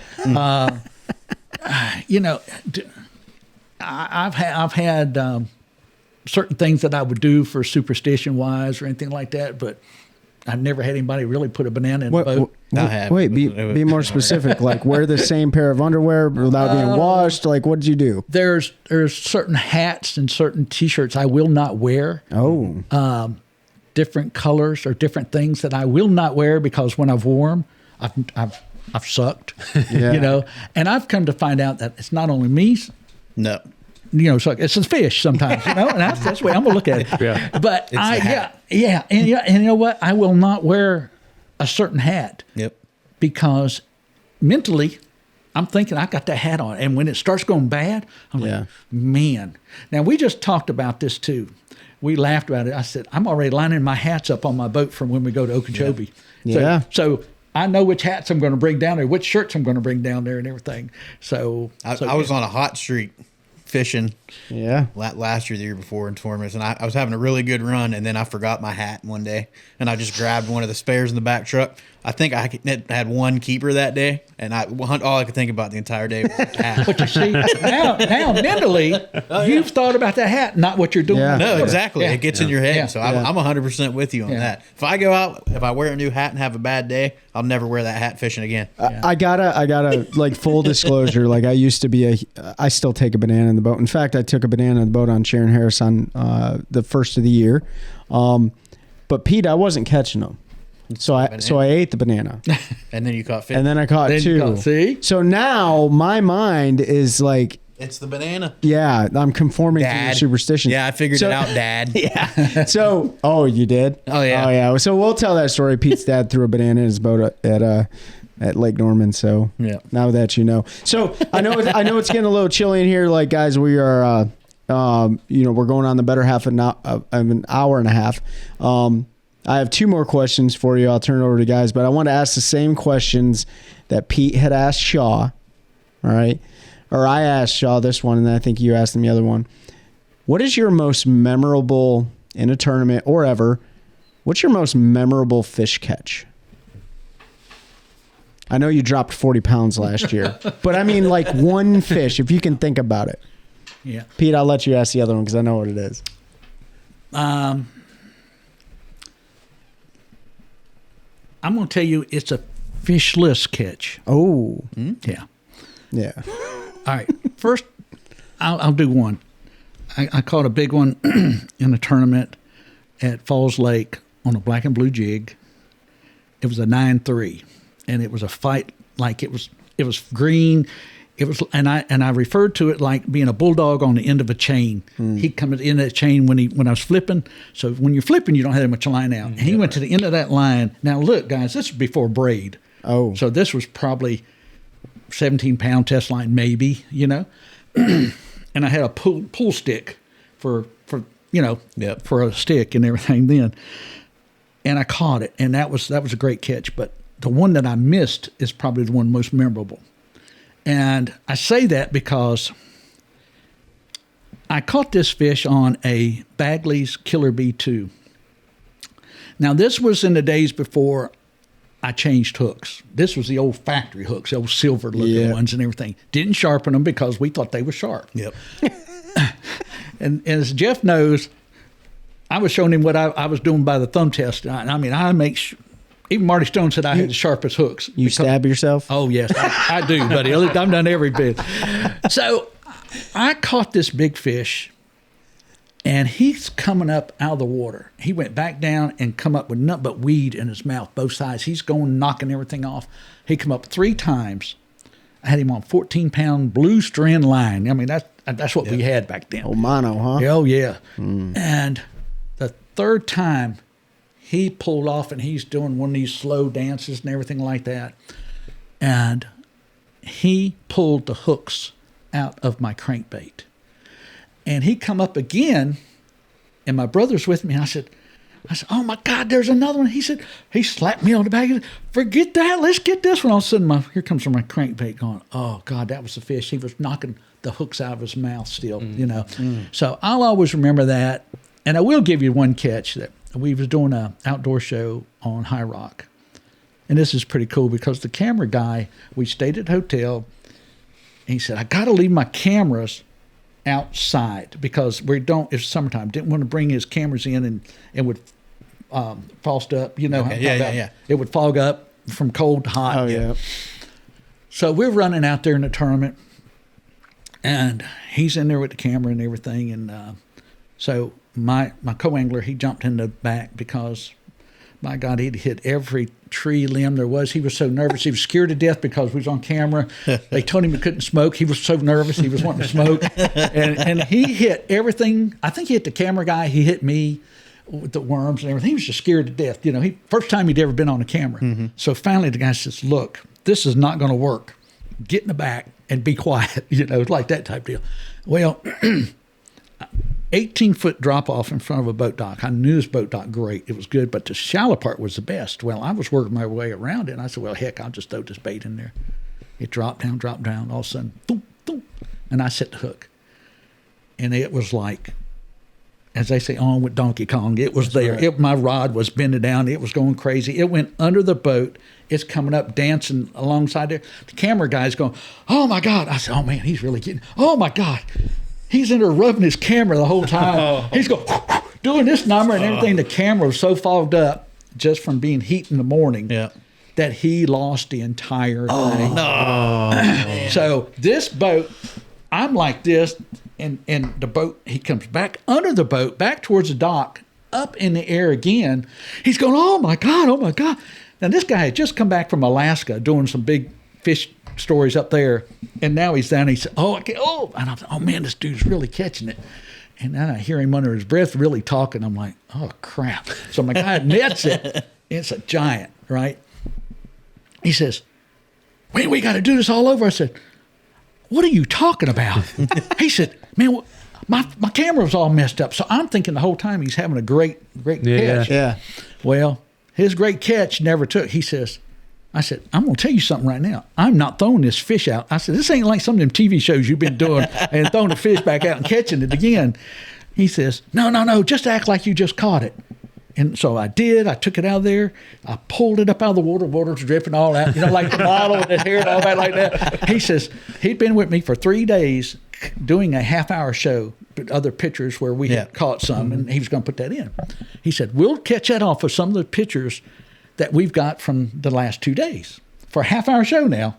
I've had certain things that I would do for superstition wise or anything like that, but I've never had anybody really put a banana in the boat. I have. Wait, be more specific. Like, wear the same pair of underwear without being washed. Like, what did you do? There's certain hats and certain T-shirts I will not wear. Oh. Different colors or different things that I will not wear, because when I've worn them, I've sucked. Yeah. And I've come to find out that it's not only me. No. So it's a fish sometimes, and that's the way I'm gonna look at it. Yeah. But and you know what? I will not wear a certain hat. Yep. Because mentally, I'm thinking I got that hat on. And when it starts going bad, I'm like, man. Now, we just talked about this too. We laughed about it. I said, I'm already lining my hats up on my boat from when we go to Okeechobee. Yeah. So I know which hats I'm going to bring down there, which shirts I'm going to bring down there and everything. So I was on a hot streak fishing last year, the year before in tournaments, and I was having a really good run, and then I forgot my hat one day, and I just grabbed one of the spares in the back truck. I think I had one keeper that day, and all I could think about the entire day was the hat. But you see, now mentally, you've thought about that hat, not what you're doing. Yeah. No, exactly. Yeah. It gets in your head. Yeah. So I'm 100% with you on that. If I go out, if I wear a new hat and have a bad day, I'll never wear that hat fishing again. I gotta like full disclosure. Like I used to be I still take a banana in the boat. In fact, I took a banana in the boat on Sharon Harris on the first of the year. But Pete, I wasn't catching them. So I ate the banana. And then you caught fish. And then I caught two. See? So now my mind is like, it's the banana. yeah, I'm conforming to Dad. your superstition. Yeah, I figured it out, Dad. Yeah. So, you did? Oh, yeah. Oh, yeah. So we'll tell that story. Pete's dad threw a banana in his boat at Lake Norman. So now that you know. So I know it's getting a little chilly in here. Like, guys, we are, we're going on the better half of an hour and a half. I have two more questions for you. I'll turn it over to guys, but I want to ask the same questions that Pete had asked Shaw. All right. Or I asked Shaw this one, and then I think you asked him the other one. What is your most memorable in a tournament or ever? What's your most memorable fish catch? I know you dropped 40 pounds last year, but I mean like one fish, if you can think about it. Yeah. Pete, I'll let you ask the other one because I know what it is. I'm going to tell you it's a fishless catch. Oh. Yeah. Yeah. All right. First, I'll do one. I caught a big one in a tournament at Falls Lake on a black and blue jig. It was a 9-3, and it was a fight like it was green. It was, and I referred to it like being a bulldog on the end of a chain. He'd come at the end of that chain when I was flipping. So when you're flipping, you don't have that much line out. And he went to the end of that line. Now look, guys, this was before braid. Oh. So this was probably 17-pound test line, maybe, and I had a pull stick for a stick and everything then. And I caught it, and that was a great catch. But the one that I missed is probably the one most memorable. And I say that because I caught this fish on a Bagley's Killer B2. Now, this was in the days before I changed hooks. This was the old factory hooks, the old silver-looking ones and everything. Didn't sharpen them because we thought they were sharp. Yep. And as Jeff knows, I was showing him what I was doing by the thumb test. I mean, I make sure. Even Marty Stone said I had the sharpest hooks. You stab yourself? Oh, yes, I do, buddy. I've done every bit. So I caught this big fish, and he's coming up out of the water. He went back down and come up with nothing but weed in his mouth, both sides. He's going, knocking everything off. He come up 3 times. I had him on 14-pound blue strand line. I mean, that's what we had back then. Oh, mono, huh? Oh, yeah. And the third time, he pulled off, and he's doing one of these slow dances and everything like that. And he pulled the hooks out of my crankbait. And he come up again, and my brother's with me. And I said, oh, my God, there's another one. He said, he slapped me on the back. He said, forget that. Let's get this one. All of a sudden, here comes my crankbait going, oh, God, that was the fish. He was knocking the hooks out of his mouth still, So I'll always remember that. And I will give you one catch that we was doing an outdoor show on High Rock. And this is pretty cool because the camera guy, we stayed at a hotel, and he said, I got to leave my cameras outside because it's summertime. Didn't want to bring his cameras in and it would frost up, Yeah. It would fog up from cold to hot. Oh, yeah. So we're running out there in the tournament, and he's in there with the camera and everything. And so my co-angler, he jumped in the back because, my God, he'd hit every tree limb there was. He was so nervous. He was scared to death because we was on camera. They told him he couldn't smoke. He was so nervous. He was wanting to smoke. And he hit everything. I think he hit the camera guy. He hit me with the worms and everything. He was just scared to death. First time he'd ever been on a camera. So finally the guy says, look, this is not going to work. get in the back and be quiet, like that type deal. Well, 18-foot drop-off in front of a boat dock. I knew this boat dock great. It was good, but the shallow part was the best. Well, I was working my way around it, and I said, well, heck, I'll just throw this bait in there. It dropped down. All of a sudden, boom, boom, and I set the hook. And it was like, as they say, on with Donkey Kong. It was there. Right. My rod was bending down. It was going crazy. It went under the boat. It's coming up, dancing alongside there. The camera guy's going, oh, my God. I said, oh, man, he's really getting, oh, my God. He's in there rubbing his camera the whole time. He's going, doing this number and everything. The camera was so fogged up just from being heat in the morning that he lost the entire thing. No. So this boat, I'm like this, and the boat, he comes back under the boat, back towards the dock, up in the air again. He's going, oh, my God, oh, my God. Now, this guy had just come back from Alaska doing some big fish stories up there, and now he's down. He said, "Oh, okay, oh," and I thought, "Oh man, this dude's really catching it." And then I hear him under his breath really talking. I'm like, "Oh crap!" So my guy nets it. It's a giant, right? He says, "Wait, we got to do this all over." I said, "What are you talking about?" He said, "Man, my camera was all messed up." So I'm thinking the whole time he's having a great catch. Yeah. Well, his great catch never took. He says, I said, I'm going to tell you something right now. I'm not throwing this fish out. I said, this ain't like some of them TV shows you've been doing and throwing the fish back out and catching it again. He says, no, just act like you just caught it. And so I did. I took it out of there. I pulled it up out of the water. Water's dripping all out, like the model with his hair and all that like that. He says, he'd been with me for 3 days doing a half-hour show, other pictures where we had caught some, and he was going to put that in. He said, we'll catch that off of some of the pictures that we've got from the last 2 days for a half-hour show now.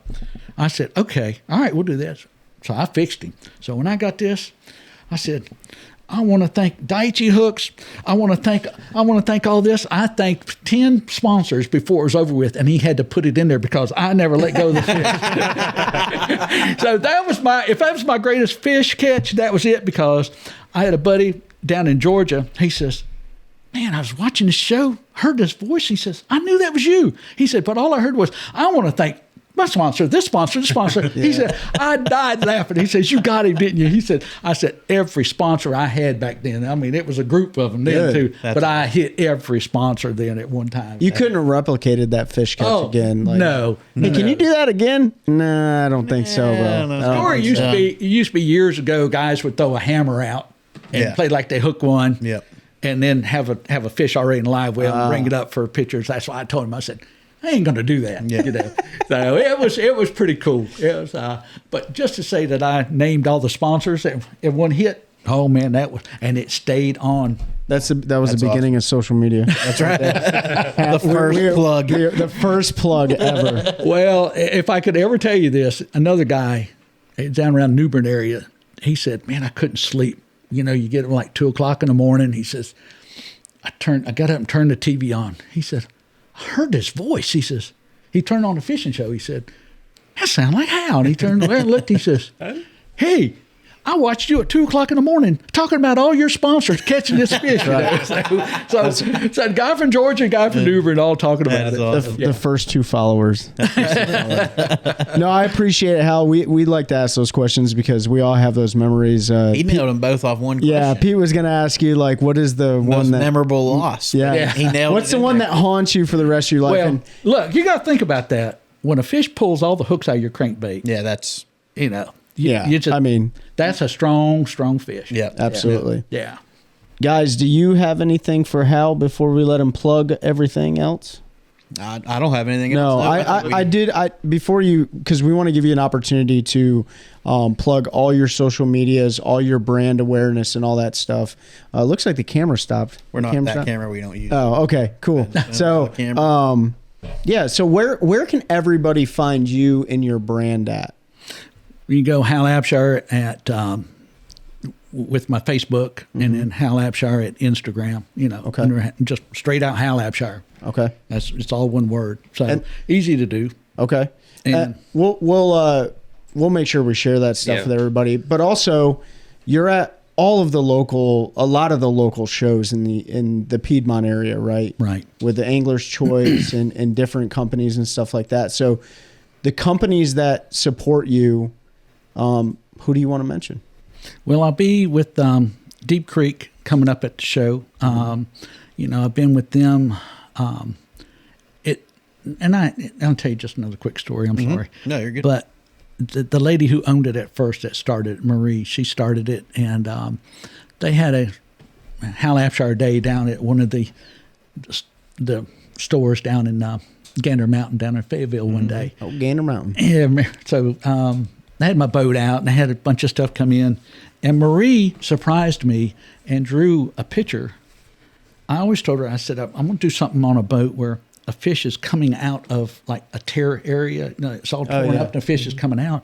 I said, okay, all right, we'll do this. So I fixed him. So when I got this, I said, I want to thank Daiichi Hooks. I want to thank all this. I thanked 10 sponsors before it was over with, and he had to put it in there because I never let go of the fish. So if that was my greatest fish catch, that was it, because I had a buddy down in Georgia. He says, man, I was watching the show, heard this voice. He says, I knew that was you. He said, but all I heard was, I want to thank my sponsor, this sponsor, this sponsor. He said, I died laughing. He says, you got him, didn't you? He said, I said, every sponsor I had back then. I mean, it was a group of them then too. But I hit every sponsor then at one time. You couldn't have replicated that fish catch again. No. Hey, can you do that again? Nah, I don't think so, bro. The story used to be years ago, guys would throw a hammer out and play like they hook one. Yep. And then have a fish already in live well and bring it up for pictures. That's why I told him. I said, I ain't going to do that. Yeah. So it was pretty cool. It was, but just to say that I named all the sponsors at one hit. Oh man, and it stayed on. That was the beginning of social media. That's right. The first plug. The first plug ever. Well, if I could ever tell you this, another guy down around New Bern area, he said, man, I couldn't sleep. You get him like 2:00 in the morning. He says, I got up and turned the TV on. He said, I heard this voice. He says, he turned on the fishing show. He said, that sounds like Hal. And he turned around and looked. He says, hey, I watched you at 2:00 in the morning talking about all your sponsors catching this fish. So a guy from Georgia, a guy from New Bern, all talking about it. Awesome. The first 2 followers. No, I appreciate it, Hal. We like to ask those questions because we all have those memories. He nailed them both off one question. Yeah, Pete was going to ask you, like, what is the most memorable loss? Yeah. He nailed What's the one that haunts you for the rest of your life? Well, look, you got to think about that. When a fish pulls all the hooks out of your crankbait. Yeah, that's... that's a strong fish. Yeah, absolutely. Yeah. Guys, do you have anything for Hal before we let him plug everything else? I don't have anything else. No, I did. Before you, because we want to give you an opportunity to plug all your social medias, all your brand awareness, and all that stuff. Looks like the camera stopped. We're not that camera. We don't use. Oh, okay, cool. So, yeah. So where can everybody find you and your brand at? You can go Hal Abshire at with my Facebook, and then Hal Abshire at Instagram. Okay. Just straight out Hal Abshire. Okay. It's all one word. So easy to do. Okay. And we'll make sure we share that stuff with everybody. But also, you're at a lot of the local shows in the Piedmont area, right? Right. With the Anglers Choice and different companies and stuff like that. So the companies that support you, who do you want to mention? Well, I'll be with Deep Creek coming up at the show. I've been with them. I'll tell you just another quick story. I'm sorry. No, you're good. But the lady who owned it at first, that started it, Marie, she started it, and they had a Hal Abshire Day down at one of the stores down in Gander Mountain down in Fayetteville one day. Oh, Gander Mountain. Yeah, so I had my boat out, and I had a bunch of stuff come in, and Marie surprised me and drew a picture. I always told her, I said, I'm going to do something on a boat where a fish is coming out of like a tear area. It's all torn up, and the fish is coming out.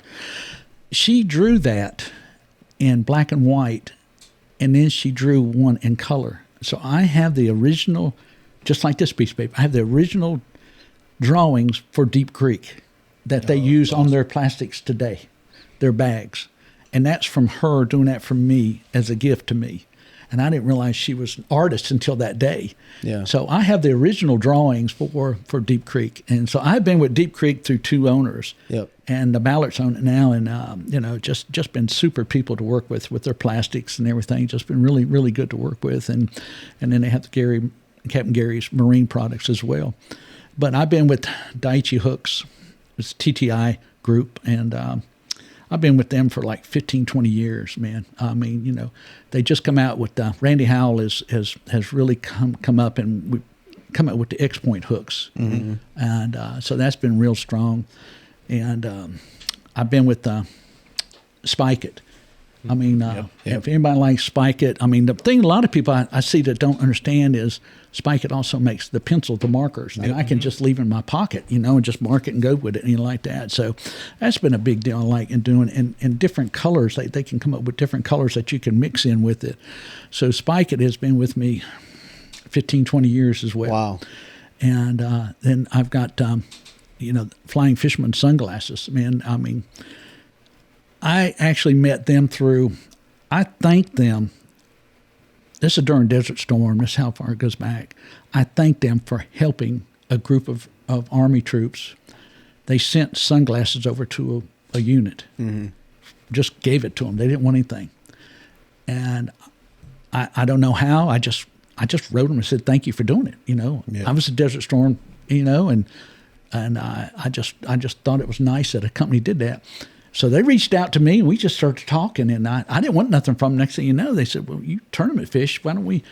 She drew that in black and white, and then she drew one in color. So I have the original, just like this piece of paper, I have the original drawings for Deep Creek that they use on their plastics today, their bags. And that's from her doing that for me as a gift to me. And I didn't realize she was an artist until that day. Yeah. So I have the original drawings for Deep Creek. And so I've been with Deep Creek through 2 owners. Yep. And the Ballards own it now. And, just been super people to work with their plastics and everything. Just been really, really good to work with. And then they have Captain Gary's marine products as well. But I've been with Daiichi Hooks. It's TTI group. And I've been with them for like 15, 20 years, man. I mean, they just come out with Randy Howell has really come up, and we come out with the X-Point hooks. Mm-hmm. And so that's been real strong. And I've been with Spike It. I mean, if anybody likes Spike It, I mean, the thing a lot of people I see that don't understand is Spike It also makes the pencil, the markers, and I can just leave in my pocket, and just mark it and go with it, like that. So that's been a big deal I like in doing in different colors. They can come up with different colors that you can mix in with it. So Spike It has been with me 15, 20 years as well. Wow. And then I've got, Flying Fisherman sunglasses, man. I mean, I actually met them I thanked them. This is during Desert Storm. This is how far it goes back. I thanked them for helping a group of Army troops. They sent sunglasses over to a unit. Mm-hmm. Just gave it to them. They didn't want anything. And I don't know how. I just wrote them and said, thank you for doing it. I was a Desert Storm, and I just thought it was nice that a company did that. So they reached out to me, and we just started talking, and I didn't want nothing from them. Next thing you know, they said, well, you tournament fish, why don't we,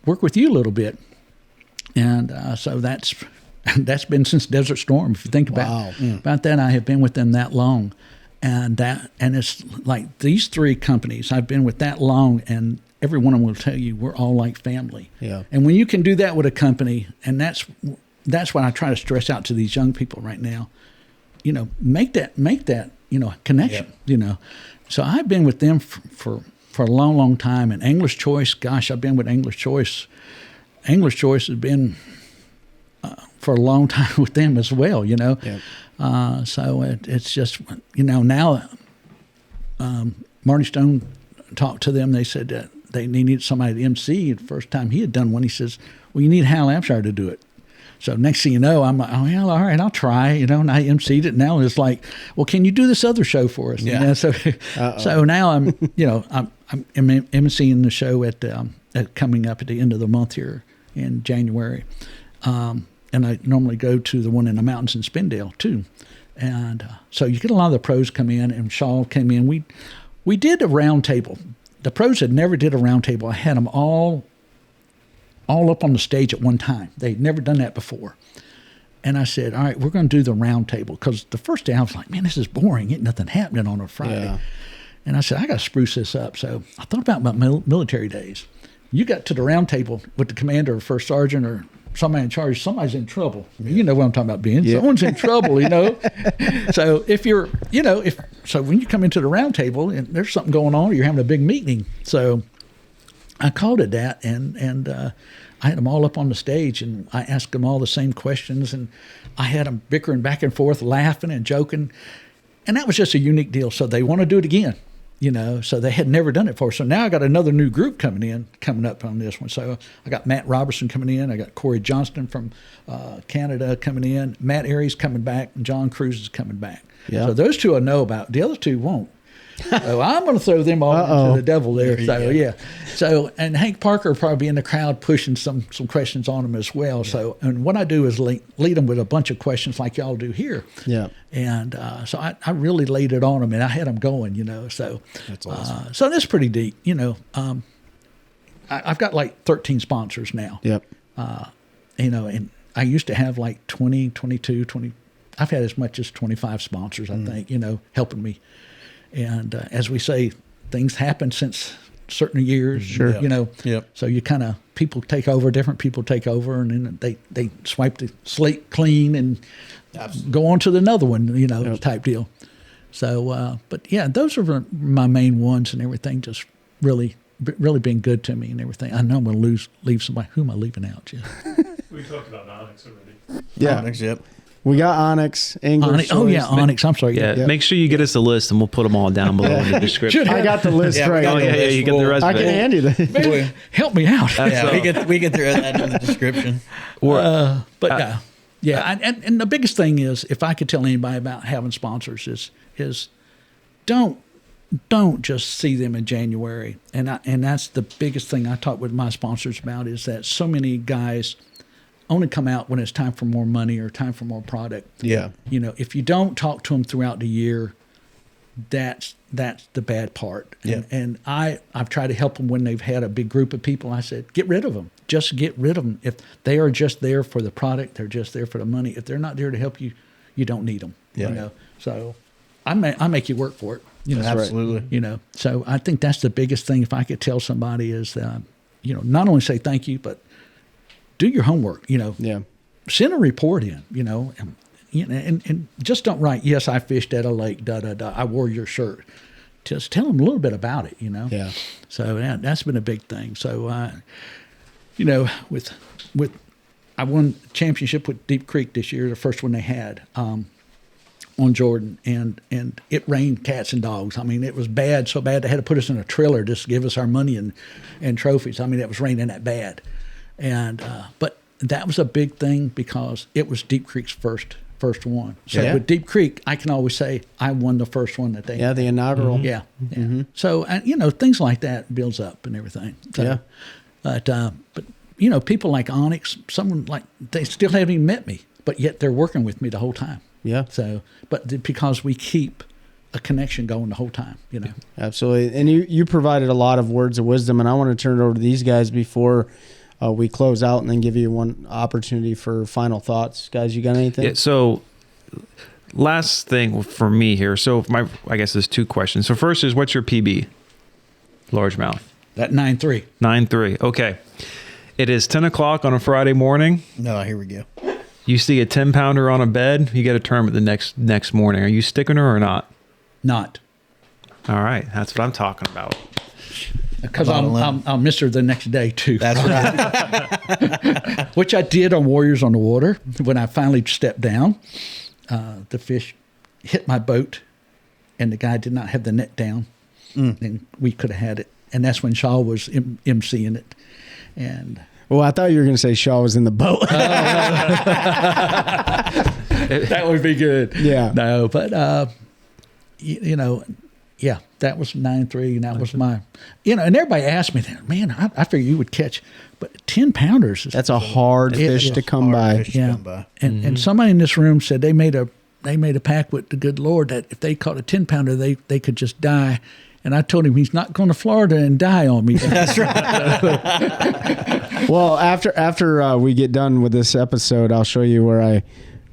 work with you a little bit? And so that's been since Desert Storm. If you think about that, I have been with them that long. And it's like these 3 companies, I've been with that long, and every one of them will tell you we're all like family. Yeah. And when you can do that with a company, and that's what I try to stress out to these young people right now, make that connection, So I've been with them for a long, long time. And Anglers Choice, gosh, I've been with Anglers Choice. Anglers Choice has been for a long time with them as well, Yep. So it's just, now Marty Stone talked to them. They said that they needed somebody to MC. The first time he had done one, he says, well, you need Hal Abshire to do it. So next thing you know, I'm like, oh, well, all right, I'll try, and I emceed it. Now it's like, well, can you do this other show for us? Yeah. So now I'm emceeing the show at coming up at the end of the month here in January. And I normally go to the one in the mountains in Spindale too. And so you get a lot of the pros come in, and Shaw came in. We did a round table. The pros had never did a round table. I had them all up on the stage at one time. They'd never done that before. And I said, all right, we're going to do the round table. Because the first day I was like, man, this is boring. Ain't nothing happening on a Friday. Yeah. And I said, I got to spruce this up. So I thought about my military days. You got to the round table with the commander or first sergeant or somebody in charge, somebody's in trouble. You know what I'm talking about, Ben. Yeah. Someone's in trouble, So if you're, so when you come into the round table and there's something going on, or you're having a big meeting. So I called it that, and I had them all up on the stage, and I asked them all the same questions, and I had them bickering back and forth, laughing and joking, and that was just a unique deal. So they want to do it again. So they had never done it before. So now I got another new group coming up on this one. So I got Matt Robertson coming in. I got Corey Johnston from Canada coming in. Matt Aries coming back, and John Cruz is coming back. Yeah. So those two I know about. The other two won't. So I'm going to throw them all into the devil there. So yeah. So and Hank Parker will probably be in the crowd pushing some questions on them as well. Yeah. So and what I do is lead them with a bunch of questions like y'all do here. Yeah. And so I really laid it on them, and I had them going. So that's awesome. So that's pretty deep. I've got like 13 sponsors now. Yep. And I used to have like 20, 22, 20. I've had as much as 25 sponsors, I think, helping me. And as we say, things happen since certain years. Sure. Yep. So you kind of, different people take over, and then they swipe the slate clean and go on to another one, type deal. So, but yeah, those are my main ones, and everything just really been good to me and everything. I know I'm going to leave somebody. Who am I leaving out, Jeff? We talked about Onyx already. Yeah. Onyx, yep. We got Onyx, Anglers. Oh yeah, Onyx. I'm sorry. Yeah, make sure you get us a list, and we'll put them all down below in the description. I got the list right. Oh yeah, you get the resume. I can hand you that. Man, help me out. We get through that in the description. And the biggest thing is, if I could tell anybody about having sponsors, is don't just see them in January. And that's the biggest thing I talk with my sponsors about, is that so many guys only come out when it's time for more money or time for more product. Yeah. If you don't talk to them throughout the year, that's the bad part. Yeah. And I've tried to help them when they've had a big group of people. I said, get rid of them. Just get rid of them. If they are just there for the product, they're just there for the money. If they're not there to help you, you don't need them. Yeah. So I make you work for it. Absolutely. So I think that's the biggest thing. If I could tell somebody is, not only say thank you, but do your homework. Yeah. Send a report in. And just don't write, yes, I fished at a lake, I wore your shirt. Just tell them a little bit about it, Yeah. So that's been a big thing. So, I won championship with Deep Creek this year, the first one they had on Jordan, and it rained cats and dogs. I mean, it was bad, so bad they had to put us in a trailer just to give us our money and trophies. I mean, it was raining that bad. And but that was a big thing because it was Deep Creek's first one. So with Deep Creek, I can always say I won the first one that they had. the inaugural. Mm-hmm. Yeah. Mm-hmm. So things like that builds up and everything. So, but people like Onyx, someone like, they still haven't even met me, but yet they're working with me the whole time. Yeah. So, but because we keep a connection going the whole time, Absolutely. And you provided a lot of words of wisdom, and I want to turn it over to these guys before we close out, and then give you one opportunity for final thoughts. Guys, you got anything? Yeah, so last thing for me here. So I guess there's two questions. So first is, what's your PB? Largemouth. That 9.3. 9.3. Okay. It is 10 o'clock on a Friday morning. No, here we go. You see a 10-pounder on a bed, you get a term at the next morning. Are you sticking her or not? Not. All right. That's what I'm talking about. Because I'll miss her the next day too. That's right. Which I did on Warriors on the Water. When I finally stepped down, the fish hit my boat, and the guy did not have the net down, and we could have had it. And that's when Shaw was emceeing it. And well, I thought you were going to say Shaw was in the boat. That would be good. Yeah. No, but yeah, that was 9.3, and that was my, and everybody asked me that, man, I figured you would catch, but 10 pounders. That's a hard fish to come by. Yeah. And somebody in this room said they made a pact with the good Lord that if they caught a 10 pounder, they could just die. And I told him he's not going to Florida and die on me. That's right. Well, after we get done with this episode, I'll show you where I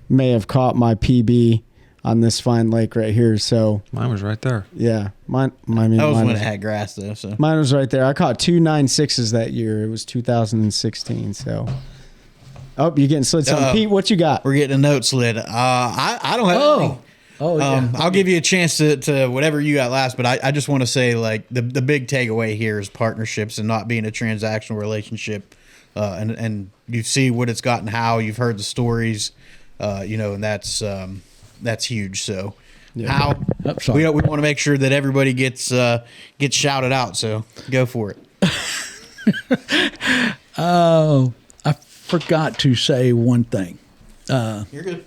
may have caught my PB on this fine lake right here. So mine was right there. Yeah, mine that was when it had grass though. So mine was right there. I caught 2 9.6s that year. It was 2016. So you're getting slid something. Pete, what you got? We're getting a note slid. I don't have anything. Oh, yeah. I'll give you a chance to whatever you got last, but I just want to say, like, the big takeaway here is partnerships and not being a transactional relationship. And you see what it's gotten, how you've heard the stories, and that's huge. So Hal, sorry. we want to make sure that everybody gets shouted out. So go for it. Oh, I forgot to say one thing. You're good.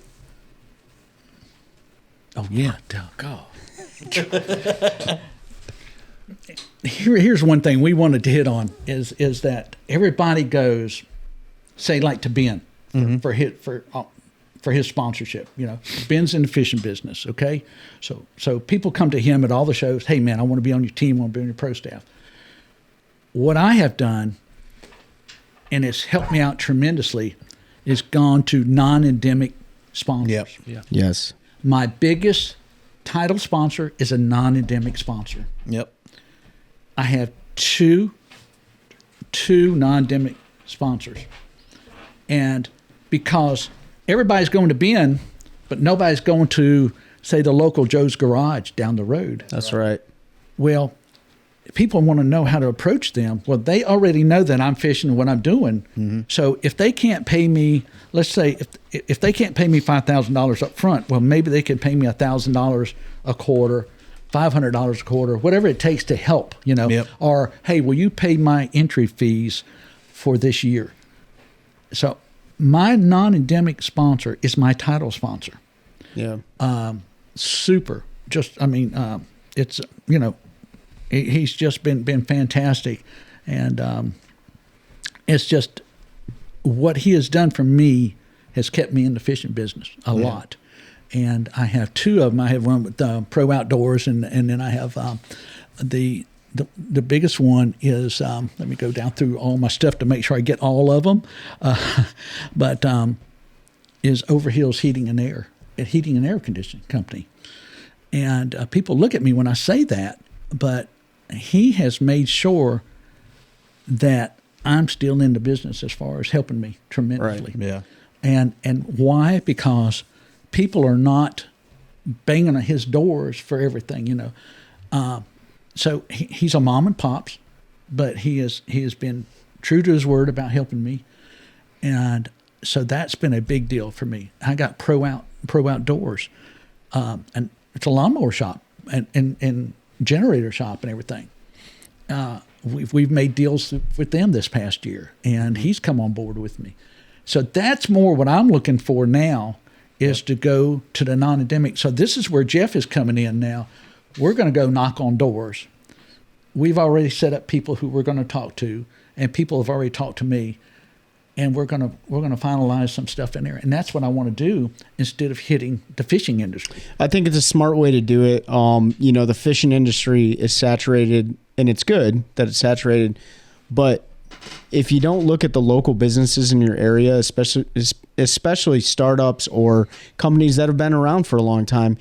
Oh yeah, God. Here's one thing we wanted to hit on is that everybody goes, say like to Ben for his sponsorship. You know, Ben's in the fishing business. Okay, so people come to him at all the shows. Hey man, I want to be on your team. I want to be on your pro staff. What I have done, and it's helped me out tremendously, is gone to non-endemic sponsors. Yep. Yeah. Yes. My biggest title sponsor is a non-endemic sponsor. Yep. I have two non-endemic sponsors. And because everybody's going to Ben, but nobody's going to, say, the local Joe's Garage down the road. That's right. Well, people want to know how to approach them. Well, they already know that I'm fishing and what I'm doing. Mm-hmm. So if they can't pay me, let's say if they can't pay me $5,000 up front, well, maybe they could pay me $1,000 a quarter, $500 a quarter, whatever it takes to help, you know. Yep. Or, hey, will you pay my entry fees for this year? So my non-endemic sponsor is my title sponsor. Yeah. Super. Just, I mean, it's, you know, he's just been fantastic. And it's just what he has done for me has kept me in the fishing business a lot. And I have two of them. I have one with Pro Outdoors, and then I have the biggest one is, let me go down through all my stuff to make sure I get all of them, but is Overhill's Heating and Air Conditioning Company. And people look at me when I say that, but he has made sure that I'm still in the business as far as helping me tremendously. Right. Yeah. And why? Because people are not banging on his doors for everything, you know. So he's a mom and pops, but he has been true to his word about helping me, and so that's been a big deal for me. I got Pro Outdoors, and it's a lawnmower shop and generator shop and everything. We've made deals with them this past year, and he's come on board with me. So that's more what I'm looking for now, is to go to the non-endemic. So this is where Jeff is coming in now. We're going to go knock on doors. We've already set up people who we're going to talk to, and people have already talked to me, and we're going to finalize some stuff in there. And that's what I want to do instead of hitting the fishing industry. I think it's a smart way to do it. You know, the fishing industry is saturated, and it's good that it's saturated, but if you don't look at the local businesses in your area, especially startups or companies that have been around for a long time,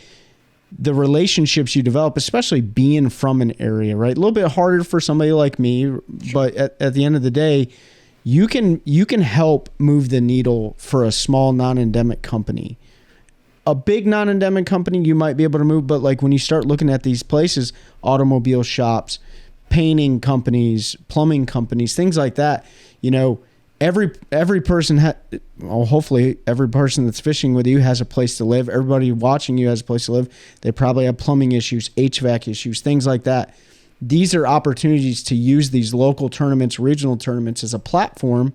the relationships you develop, especially being from an area, right? A little bit harder for somebody like me, but at the end of the day, you can help move the needle for a small non-endemic company. A big non-endemic company you might be able to move, but like when you start looking at these places, automobile shops, painting companies, plumbing companies, things like that, you know, every person hopefully every person that's fishing with you has a place to live. Everybody watching you has a place to live. They probably have plumbing issues, HVAC issues, things like that. These are opportunities to use these local tournaments, regional tournaments as a platform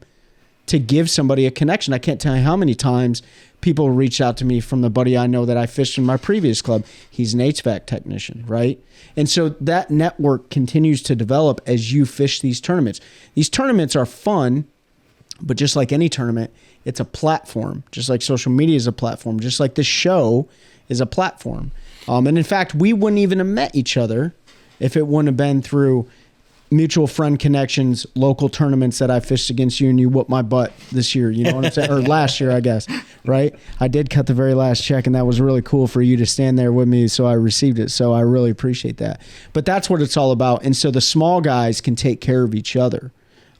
to give somebody a connection. I can't tell you how many times people reach out to me from the buddy I know that I fished in my previous club. He's an HVAC technician, right? And so that network continues to develop as you fish these tournaments. These tournaments are fun, but just like any tournament, it's a platform. Just like social media is a platform. Just like this show is a platform. And in fact, we wouldn't even have met each other if it wouldn't have been through mutual friend connections, local tournaments that I fished against you, and you whooped my butt this year. You know what I'm saying? Or last year, I guess, right? I did cut the very last check, and that was really cool for you to stand there with me, so I received it. So I really appreciate that. But that's what it's all about. And so the small guys can take care of each other.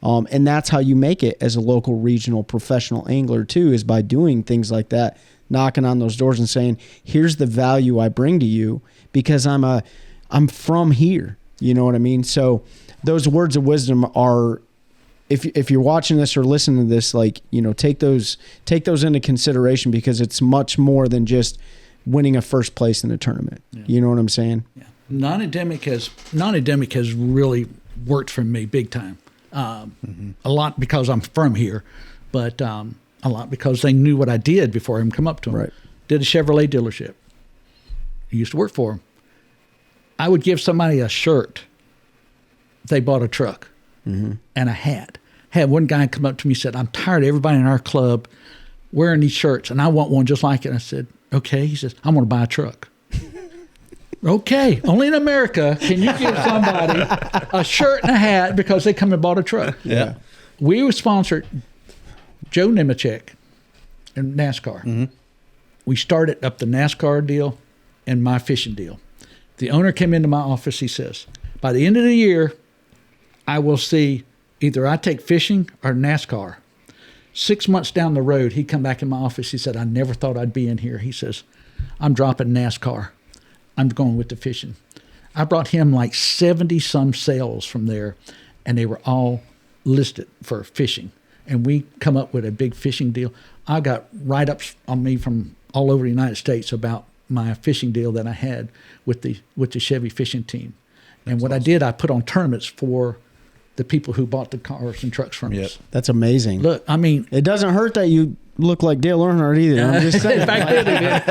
And that's how you make it as a local, regional, professional angler too, is by doing things like that, knocking on those doors and saying, here's the value I bring to you because I'm from here. You know what I mean? So those words of wisdom are, if you're watching this or listening to this, like, you know, take those into consideration, because it's much more than just winning a first place in a tournament. You know what I'm saying? Yeah. Non-endemic has really worked for me big time. A lot because I'm from here, but a lot because they knew what I did before I even come up to them. Right. Did a Chevrolet dealership. I used to work for them. I would give somebody a shirt. They bought a truck and a hat. Had one guy come up to me and said, I'm tired of everybody in our club wearing these shirts, and I want one just like it. And I said, okay. He says, I'm going to buy a truck. Okay, only in America can you give somebody a shirt and a hat because they come and bought a truck. Yeah. We were sponsored Joe Nemechek in NASCAR. We started up the NASCAR deal and my fishing deal. The owner came into my office. He says, by the end of the year, I will see either I take fishing or NASCAR. 6 months down the road, he come back in my office. He said, I never thought I'd be in here. He says, I'm dropping NASCAR. I'm going with the fishing. I brought him like 70 some sales from there, and they were all listed for fishing. And we come up with a big fishing deal. I got write-ups on me from all over the United States about my fishing deal that I had with the Chevy fishing team. And what I did, I put on tournaments for the people who bought the cars and trucks from us. That's amazing. Look, I mean, It doesn't hurt that you look like Dale Earnhardt either. I'm just saying. back then they did.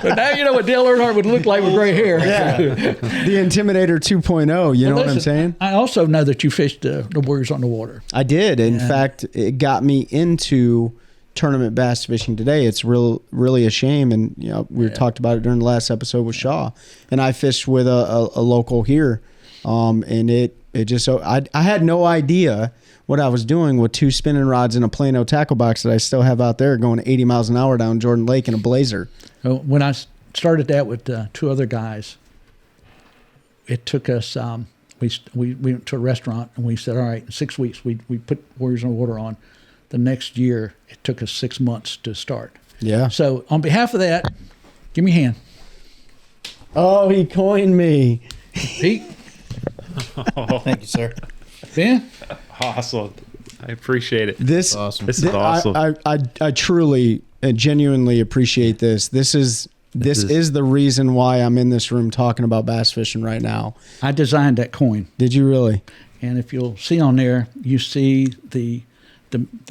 But now you know what Dale Earnhardt would look like with gray hair. Yeah. The Intimidator 2.0. You know what I'm saying? I also know that you fished the Warriors on the Water. I did. In fact, it got me into tournament bass fishing today. It's really a shame. And we talked about it during the last episode with Shaw. And I fished with a local here. And it just so I had no idea what I was doing with 2 spinning rods in a Plano tackle box that I still have out there going 80 miles an hour down Jordan Lake in a Blazer. When I started that with 2 other guys, it took us, we went to a restaurant and we said, all right, in 6 weeks, we put Warriors on the Water on. The next year, it took us 6 months to start. Yeah. So on behalf of that, give me a hand. Oh, he coined me. Pete, Thank you, sir. Ben, Awesome. I appreciate it. This Awesome. This is awesome. I truly and genuinely appreciate this. This is the reason why I'm in this room talking about bass fishing right now. I designed that coin. Did you really? And if you'll see on there, you see the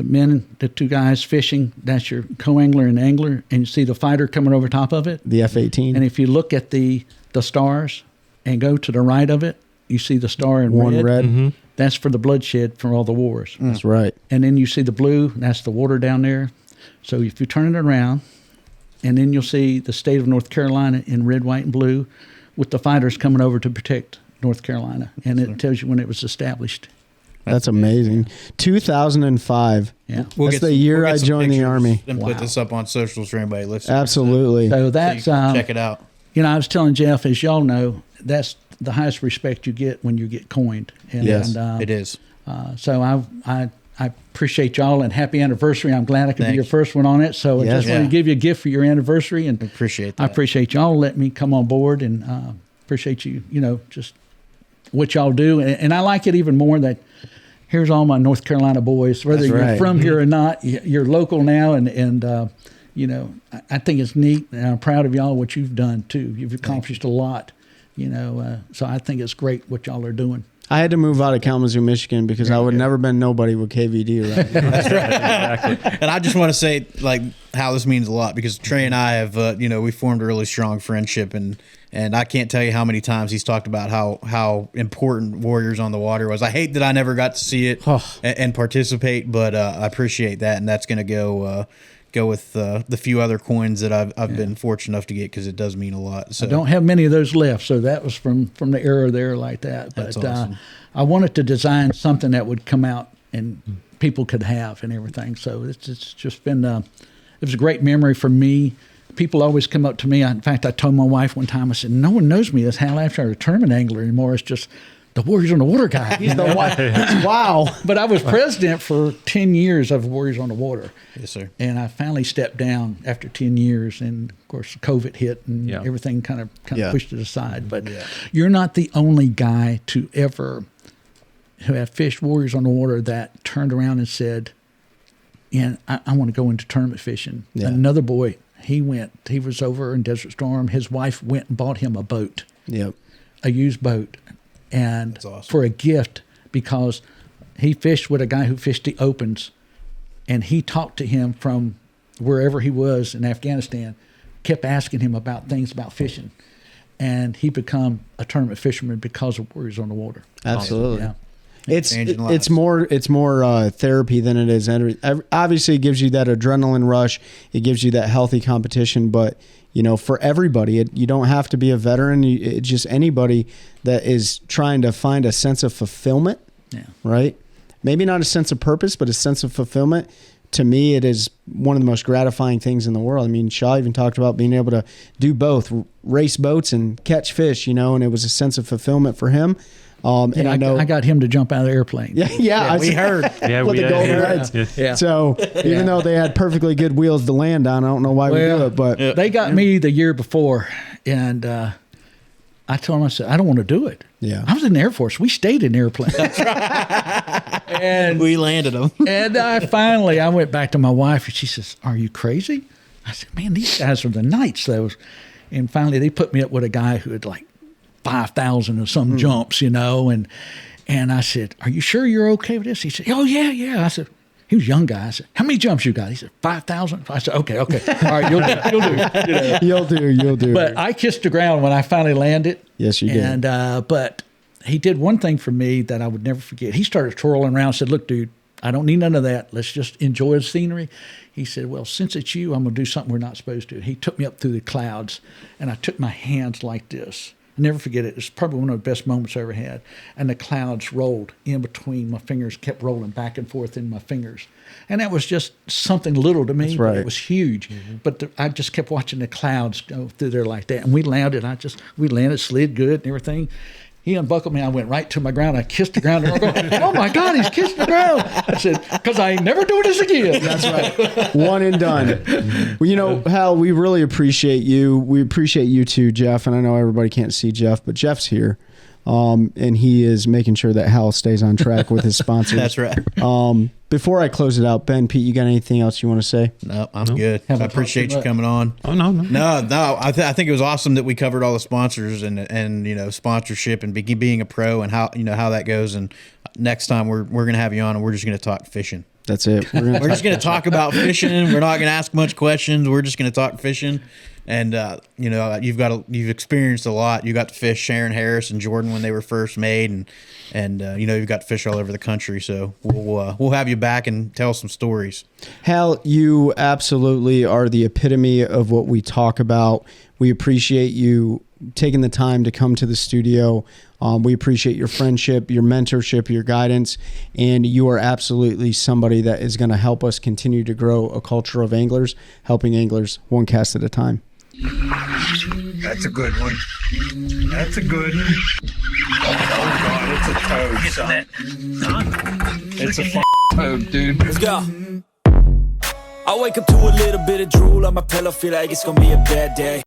men, the 2 guys fishing. That's your co-angler and angler, and you see the fighter coming over top of it. The F-18. And if you look at the stars and go to the right of it, you see the star in One red. Mm-hmm. That's for the bloodshed for all the wars. That's right. And then you see the blue, that's the water down there. So if you turn it around, and then you'll see the state of North Carolina in red, white, and blue with the fighters coming over to protect North Carolina. And it tells you when it was established. That's amazing. 2005. Yeah. That's the year I joined the Army. And put this up on socials for anybody listening. Absolutely. So that's, So you can check it out. I was telling Jeff, as y'all know, that's the highest respect you get when you get coined. And, Yes, It is. So I appreciate y'all, and happy anniversary. I'm glad I could be Thank your you. first one on it. So I Yes. just want to give you a gift for your anniversary, and Appreciate that. I appreciate y'all letting me come on board, and appreciate you, just what y'all do. And I like it even more that here's all my North Carolina boys, whether That's you're right. from here or not, you're local now, and I think it's neat, and I'm proud of y'all what you've done too. You've accomplished a lot, so I think it's great what y'all are doing. I had to move out of Kalamazoo, Michigan because I would never been nobody with KVD right now. Exactly. And I just want to say, how this means a lot, because Trey and I have, we formed a really strong friendship, and I can't tell you how many times he's talked about how important Warriors on the Water was. I hate that I never got to see it and participate, but I appreciate that, and that's going to go with the few other coins that I've been fortunate enough to get, because it does mean a lot. So I don't have many of those left, so that was from the era there like that. But That's awesome. I wanted to design something that would come out and people could have and everything. So it's just been it was a great memory for me. People always come up to me. In fact, I told my wife one time, I said, no one knows me as Hal Abshire, a tournament angler anymore. It's just the Warriors on the Water guy. He's the one. Wow. But I was president for 10 years of Warriors on the Water. Yes, sir. And I finally stepped down after 10 years. And, of course, COVID hit and Yeah. everything kind of Yeah. pushed it aside. But you're not the only guy to ever who have fished Warriors on the Water that turned around and said, I want to go into tournament fishing. Yeah. Another boy, He was over in Desert Storm. His wife went and bought him a boat, Yep. a used boat, and That's awesome. for a gift, because he fished with a guy who fished the opens, and he talked to him from wherever he was in Afghanistan, kept asking him about things about fishing, and he become a tournament fisherman because of where he's on the water. Absolutely. Yeah. Changing lives. It's more therapy than it is. Obviously, it gives you that adrenaline rush. It gives you that healthy competition. But for everybody, you don't have to be a veteran. It's just anybody that is trying to find a sense of fulfillment. Yeah. Right. Maybe not a sense of purpose, but a sense of fulfillment. To me, it is one of the most gratifying things in the world. I mean, Shaw even talked about being able to do both, race boats and catch fish. And it was a sense of fulfillment for him. And I know I got him to jump out of the airplane. Yeah, we heard. Yeah, with the Golden Reds. Yeah. So even though they had perfectly good wheels to land on, I don't know why we do it, but they got me the year before, and I told him, I said, I don't want to do it. Yeah. I was in the Air Force. We stayed in airplanes. And We landed them. and I went back to my wife, and she says, "Are you crazy?" I said, "Man, these guys are the knights, those." And finally, they put me up with a guy who had like 5,000 or some jumps, and I said, "Are you sure you're okay with this?" He said, "Oh yeah." I said, he was a young guy. I said, "How many jumps you got?" He said, 5,000. I said, "Okay. All right, you'll do." you'll do. But I kissed the ground when I finally landed. Yes, you did. And but he did one thing for me that I would never forget. He started twirling around and said, "Look, dude, I don't need none of that. Let's just enjoy the scenery." He said, "Well, since it's you, I'm going to do something we're not supposed to." He took me up through the clouds, and I took my hands like this. I never forget it. It's probably one of the best moments I ever had. And the clouds rolled in between my fingers, kept rolling back and forth in my fingers. And that was just something little to me, That's but right. it was huge. But I just kept watching the clouds go through there like that. And we landed. We landed, slid good and everything. He unbuckled me. I went right to my ground. I kissed the ground. And I'm going, "Oh, my God, he's kissed the ground." I said, "Because I ain't never doing this again." That's right. One and done. Well, Hal, we really appreciate you. We appreciate you too, Jeff. And I know everybody can't see Jeff, but Jeff's here. And he is making sure that Hal stays on track with his sponsors. That's right. Before I close it out, Ben, Pete, you got anything else you want to say? No, I'm good. I appreciate you coming on. Oh no. No. I think it was awesome that we covered all the sponsors and sponsorship and being a pro and how that goes. And next time we're gonna have you on and we're just gonna talk fishing. That's it. We're just gonna talk about fishing. We're not gonna ask much questions. We're just gonna talk fishing. And you've experienced a lot. You got to fish Sharon Harris and Jordan when they were first made, and you've got to fish all over the country. So we'll have you back and tell some stories. Hal, you absolutely are the epitome of what we talk about. We appreciate you taking the time to come to the studio. We appreciate your friendship, your mentorship, your guidance, and you are absolutely somebody that is going to help us continue to grow a culture of anglers, helping anglers one cast at a time. That's a good one. That's a good one. Oh God, it's a toad, son. It's a toad, dude. Let's go. I wake up to a little bit of drool on my pillow, feel like it's gonna be a bad day.